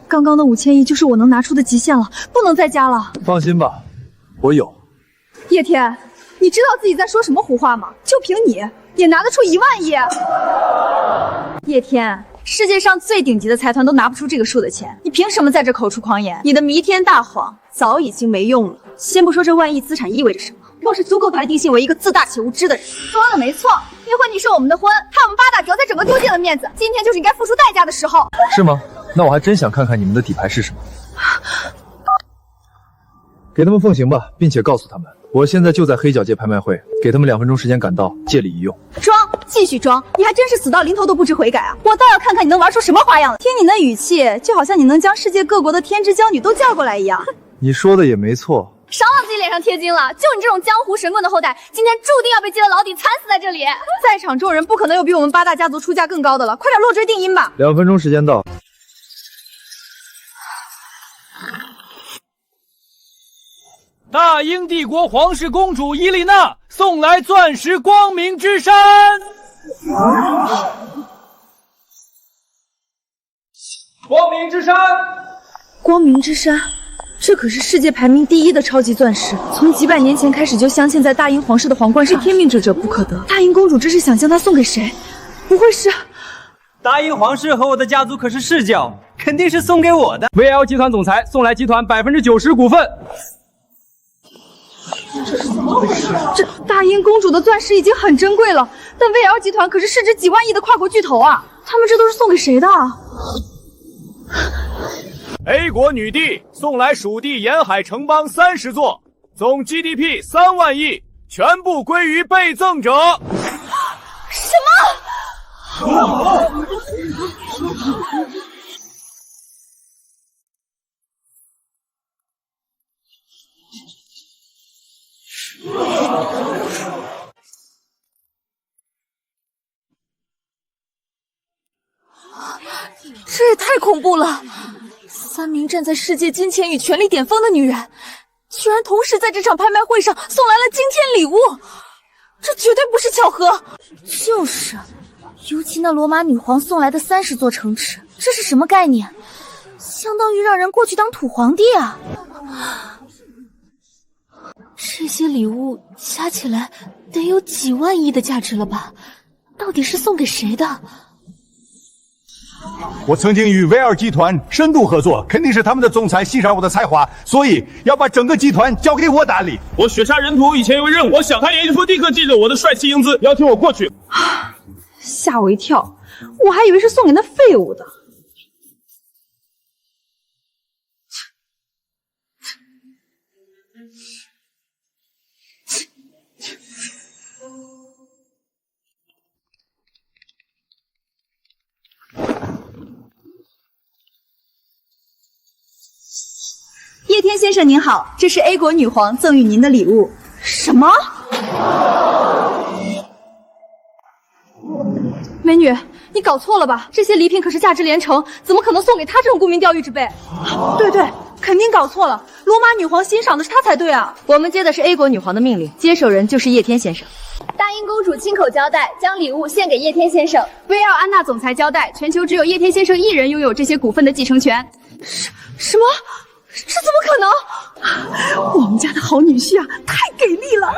刚刚的5000亿就是我能拿出的极限了，不能再加了。放心吧，我有。叶天，你知道自己在说什么胡话吗？就凭你，也拿得出1万亿？叶天，世界上最顶级的财团都拿不出这个数的钱，你凭什么在这口出狂言？你的弥天大谎早已经没用了。先不说这万亿资产意味着什么，我是足够把你定性为一个自大且无知的人。说的没错，你婚你是我们的婚，害我们8大格才整个丢尽了面子，今天就是应该付出代价的时候。是吗？那我还真想看看你们的底牌是什么。给他们奉行吧，并且告诉他们，我现在就在黑角界拍卖会，给他们2分钟时间赶到，借礼一用。装，继续装，你还真是死到临头都不知悔改啊！我倒要看看你能玩出什么花样了。听你那语气，就好像你能将世界各国的天之娇女都叫过来一样。你说的也没错。少往自己脸上贴金了！就你这种江湖神棍的后代，今天注定要被接到牢底，惨死在这里。在场众人不可能有比我们8大家族出价更高的了，快点落锤定音吧！2分钟时间到。大英帝国皇室公主伊丽娜送来钻石光明之山。光明之山，光明之山，这可是世界排名第1的超级钻石，从几百年前开始就镶嵌在大英皇室的皇冠上，是天命之者不可得。大英公主这是想将它送给谁？不会是……大英皇室和我的家族可是世交，肯定是送给我的。VL 集团总裁送来集团90%股份。这是怎么回事？这大英公主的钻石已经很珍贵了，但 VL 集团可是市值几万亿的跨国巨头啊！他们这都是送给谁的？A 国女帝送来属地沿海城邦30座，总 GDP 3万亿，全部归于被赠者。什么？这也太恐怖了！3名站在世界金钱与权力巅峰的女人，居然同时在这场拍卖会上送来了惊天礼物，这绝对不是巧合。就是，尤其那罗马女皇送来的30座城池，这是什么概念？相当于让人过去当土皇帝啊！这些礼物加起来得有几万亿的价值了吧？到底是送给谁的？我曾经与威尔集团深度合作，肯定是他们的总裁欣赏我的才华，所以要把整个集团交给我打理。我血杀人屠以前有任务，我想他演一出立刻记着我的帅气英姿，邀请我过去。吓我一跳，我还以为是送给那废物的。叶天先生您好，这是 A 国女皇赠予您的礼物。什么？美女，你搞错了吧？这些礼品可是价值连城，怎么可能送给她这种沽名钓誉之辈？对，肯定搞错了。罗马女皇欣赏的是她才对啊！我们接的是 A 国女皇的命令，接手人就是叶天先生。大英公主亲口交代，将礼物献给叶天先生。薇奥安娜总裁交代，全球只有叶天先生一人拥有这些股份的继承权。什么？这怎么可能？我们家的好女婿啊，太给力了！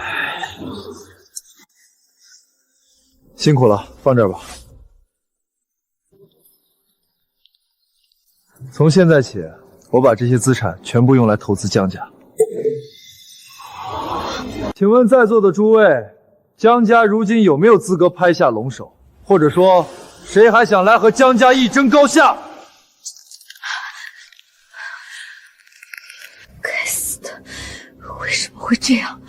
辛苦了，放这儿吧。从现在起，我把这些资产全部用来投资江家。请问在座的诸位，江家如今有没有资格拍下龙首？或者说，谁还想来和江家一争高下？该死的，为什么会这样？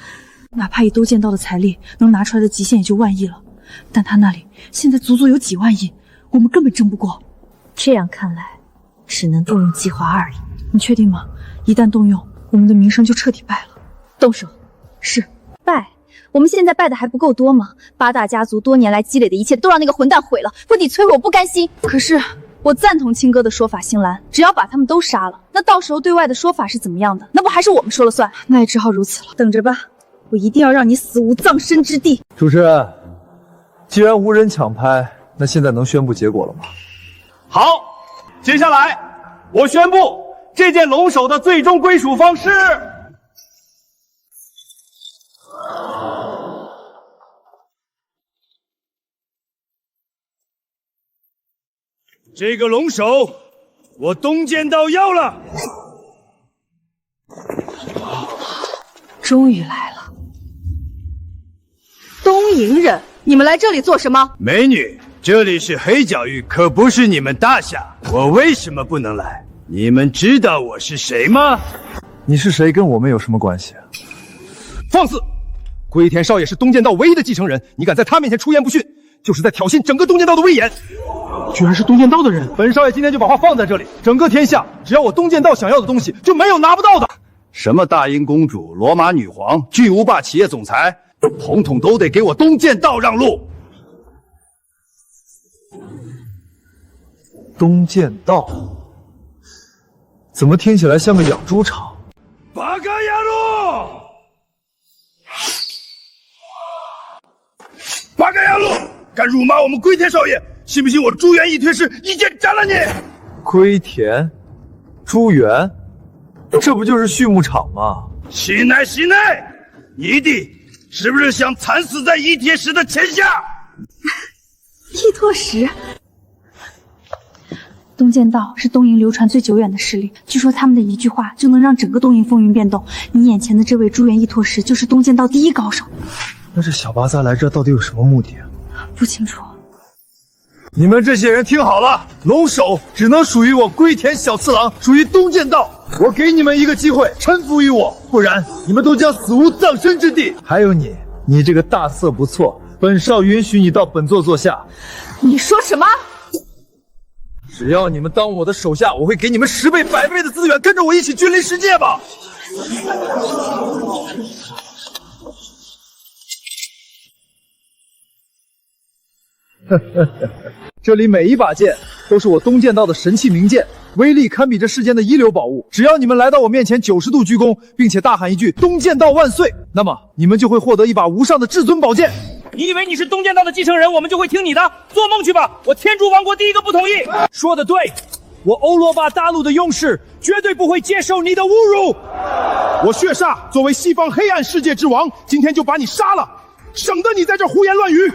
哪怕以都剑道的财力，能拿出来的极限也就1万亿了，但他那里现在足足有几万亿，我们根本争不过。这样看来，只能动用计划2了。你确定吗？一旦动用，我们的名声就彻底败了。动手。是。败？我们现在败的还不够多吗？8大家族多年来积累的一切都让那个混蛋毁了，为你摧毁我不甘心。可是我赞同青哥的说法，星兰，只要把他们都杀了，那到时候对外的说法是怎么样的？那不还是我们说了算？那也只好如此了。等着吧，我一定要让你死无葬身之地。主持人，既然无人抢拍，那现在能宣布结果了吗？好，接下来我宣布这件龙首的最终归属方式。这个龙首，我东剑道要了。终于来了，东瀛人，你们来这里做什么？美女，这里是黑角域，可不是你们大夏。我为什么不能来？你们知道我是谁吗？你是谁，跟我们有什么关系？放肆！龟田少爷是东剑道唯一的继承人，你敢在他面前出言不逊，就是在挑衅整个东剑道的威严。居然是东剑道的人！本少爷今天就把话放在这里，整个天下只要我东剑道想要的东西，就没有拿不到的。什么大英公主、罗马女皇、巨无霸企业总裁，统统都得给我东剑道让路！东剑道怎么听起来像个养猪场？巴嘎亚路！巴嘎亚路！敢辱骂我们龟田少爷！信不信我朱元义推师一剑斩了你？龟田、朱元，这不就是畜牧场吗？喜奈喜奈，你弟是不是想惨死在伊铁石的钳下？伊拓石，东剑道是东瀛流传最久远的势力，据说他们的一句话就能让整个东瀛风云变动。你眼前的这位朱元义拓石就是东剑道第一高手。那这小巴萨来这到底有什么目的啊？不清楚。你们这些人听好了，龙首只能属于我龟田小次郎，属于东剑道。我给你们一个机会，臣服于我，不然你们都将死无葬身之地。还有你这个大色不错，本少允许你到本座坐下。你说什么？只要你们当我的手下，我会给你们10倍、100倍的资源，跟着我一起君临世界吧。这里每一把剑都是我东剑道的神器名剑，威力堪比这世间的一流宝物。只要你们来到我面前90度鞠躬，并且大喊一句“东剑道万岁”，那么你们就会获得一把无上的至尊宝剑。你以为你是东剑道的继承人，我们就会听你的？做梦去吧！我天竺王国第一个不同意。说得对，我欧罗巴大陆的勇士绝对不会接受你的侮辱。我血煞作为西方黑暗世界之王，今天就把你杀了，省得你在这胡言乱语。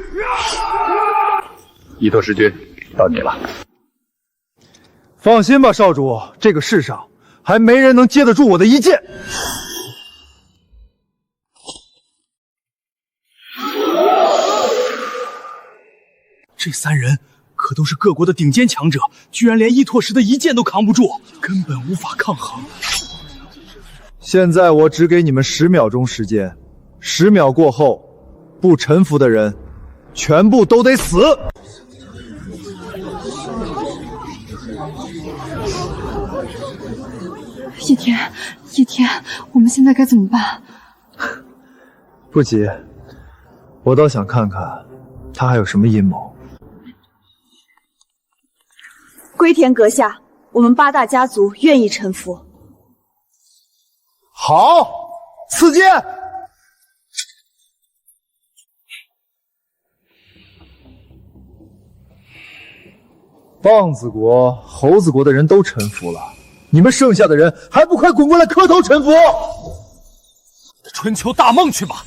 伊拓石君，到你了。放心吧，少主，这个世上还没人能接得住我的一剑。这3人可都是各国的顶尖强者，居然连伊拓石的一剑都扛不住，根本无法抗衡。现在我只给你们10秒钟时间，10秒过后，不臣服的人全部都得死。叶天，叶天，我们现在该怎么办？不急，我倒想看看他还有什么阴谋。龟田阁下，我们8大家族愿意臣服。好，赐剑！棒子国、猴子国的人都臣服了，你们剩下的人还不快滚过来磕头臣服！春秋大梦去吧！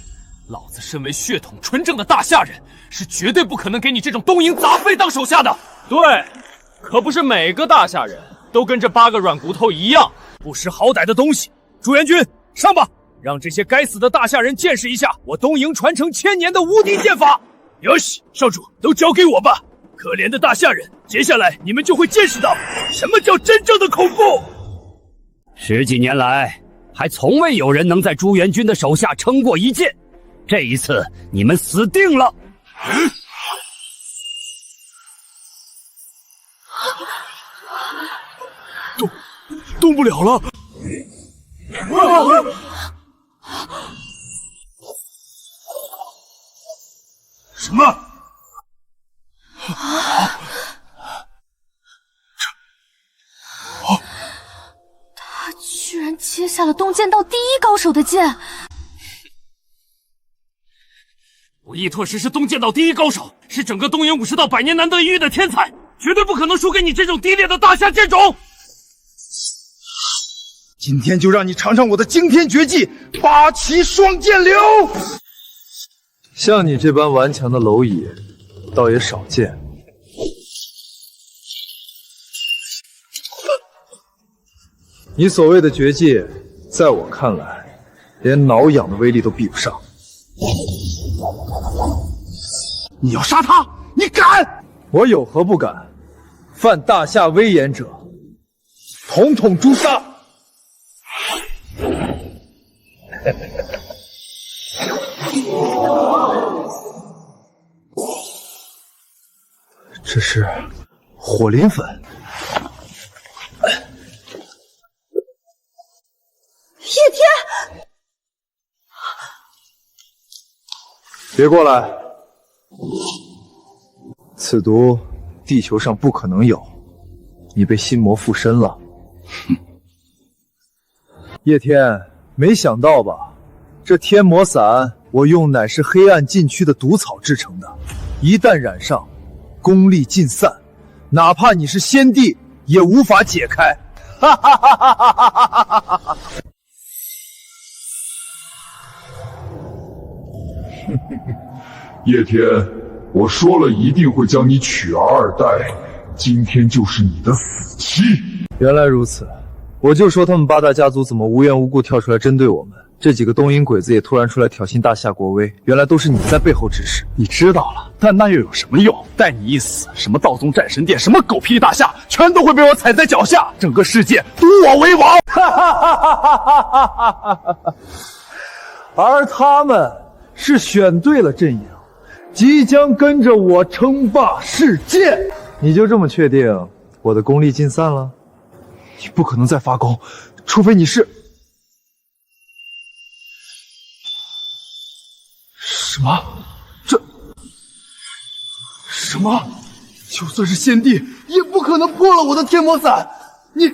老子身为血统纯正的大夏人，是绝对不可能给你这种东瀛杂废当手下的。对，可不是每个大夏人都跟这8个软骨头一样不识好歹的东西。朱元军，上吧，让这些该死的大夏人见识一下我东瀛传承1000年的无敌剑法。哟西，少主，都交给我吧。可怜的大夏人，接下来你们就会见识到什么叫真正的恐怖。10几年来，还从未有人能在朱元军的手下撑过一剑。这一次，你们死定了！动不了了！什么？他居然接下了东剑道第1高手的剑！我伊拓石是东剑道第1高手，是整个东瀛50道100年难得一遇的天才，绝对不可能输给你这种低劣的大夏剑种！今天就让你尝尝我的惊天绝技——八旗双剑流！像你这般顽强的蝼蚁，倒也少见。你所谓的绝技，在我看来，连挠痒的威力都比不上。你要杀他，你敢？我有何不敢？犯大夏威严者，统统诛杀！这是火磷粉。叶天，别过来！此毒地球上不可能有，你被心魔附身了。哼！叶天，没想到吧？这天魔散，我用乃是黑暗禁区的毒草制成的，一旦染上，功力尽散，哪怕你是先帝，也无法解开。哈哈哈哈哈哈哈哈！叶天，我说了一定会将你取而2代，今天就是你的死期。原来如此，我就说他们8大家族怎么无缘无故跳出来针对我们，这几个东瀛鬼子也突然出来挑衅大夏国威，原来都是你在背后指使。你知道了，但那又有什么用？待你一死，什么道宗战神殿，什么狗屁大夏，全都会被我踩在脚下，整个世界独我为王！哈哈哈哈哈哈！而他们是选对了阵营，即将跟着我称霸世界。你就这么确定我的功力尽散了？你不可能再发功，除非你是……什么？什么？就算是先帝，也不可能破了我的天魔伞！你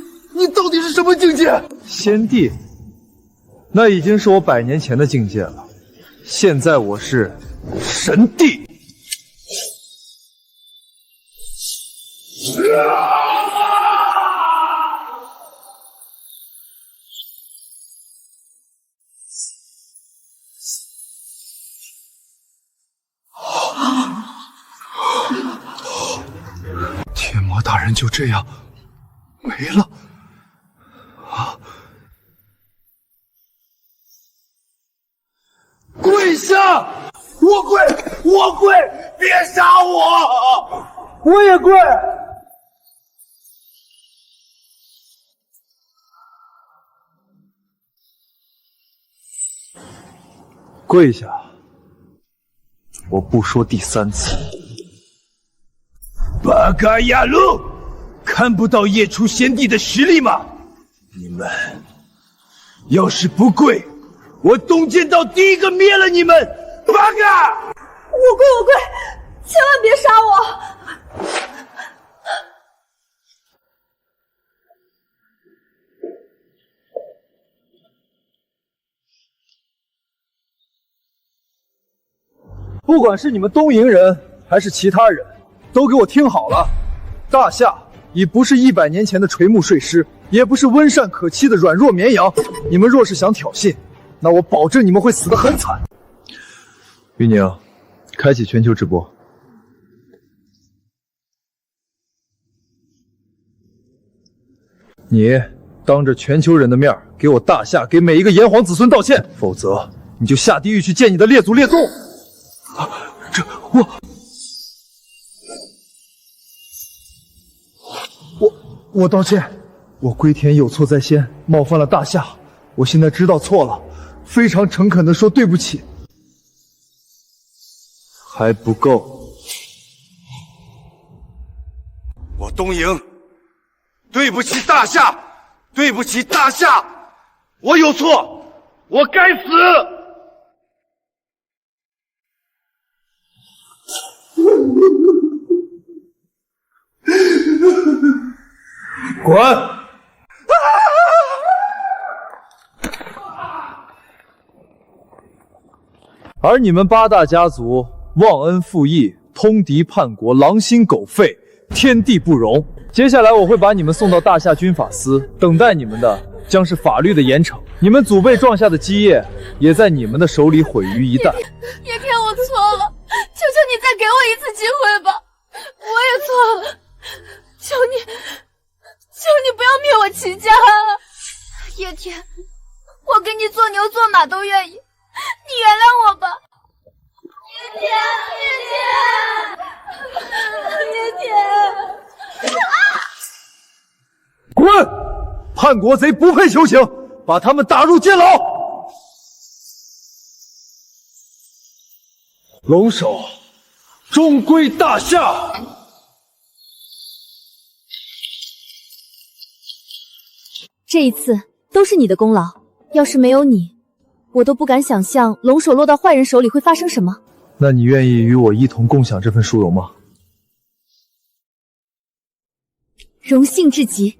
到底是什么境界？先帝，那已经是我100年前的境界了。现在我是神帝。天魔大人就这样没了。跪下！我跪！别杀我！我也跪！跪下！我不说第3次。八嘎呀路，看不到夜出贤弟的实力吗？你们要是不跪，我东剑道第一个灭了你们！八嘎！我跪，千万别杀我！不管是你们东瀛人还是其他人，都给我听好了！大夏已不是100年前的垂暮睡狮，也不是温善可欺的软弱绵羊。你们若是想挑衅，那我保证你们会死得很惨。玉宁，开启全球直播。你当着全球人的面给我大夏，给每一个炎黄子孙道歉，否则你就下地狱去见你的列祖列宗。我道歉，我龟田有错在先，冒犯了大夏，我现在知道错了，非常诚恳地说对不起。还不够，我东瀛，对不起大夏，对不起大夏，我有错，我该死。滚！而你们8大家族忘恩负义、通敌叛国、狼心狗肺，天地不容。接下来我会把你们送到大夏军法司，等待你们的将是法律的严惩。你们祖辈撞下的基业，也在你们的手里毁于一旦。叶天，我错了，求求你再给我一次机会吧！我也错了，求你不要灭我齐家啊！叶天，我给你做牛做马都愿意，你原谅我吧。叶天，滚！叛国贼不配求情，把他们打入监牢。龙首终归大夏。这一次都是你的功劳，要是没有你，我都不敢想象龙首落到坏人手里会发生什么。那你愿意与我一同共享这份殊荣吗？荣幸至极。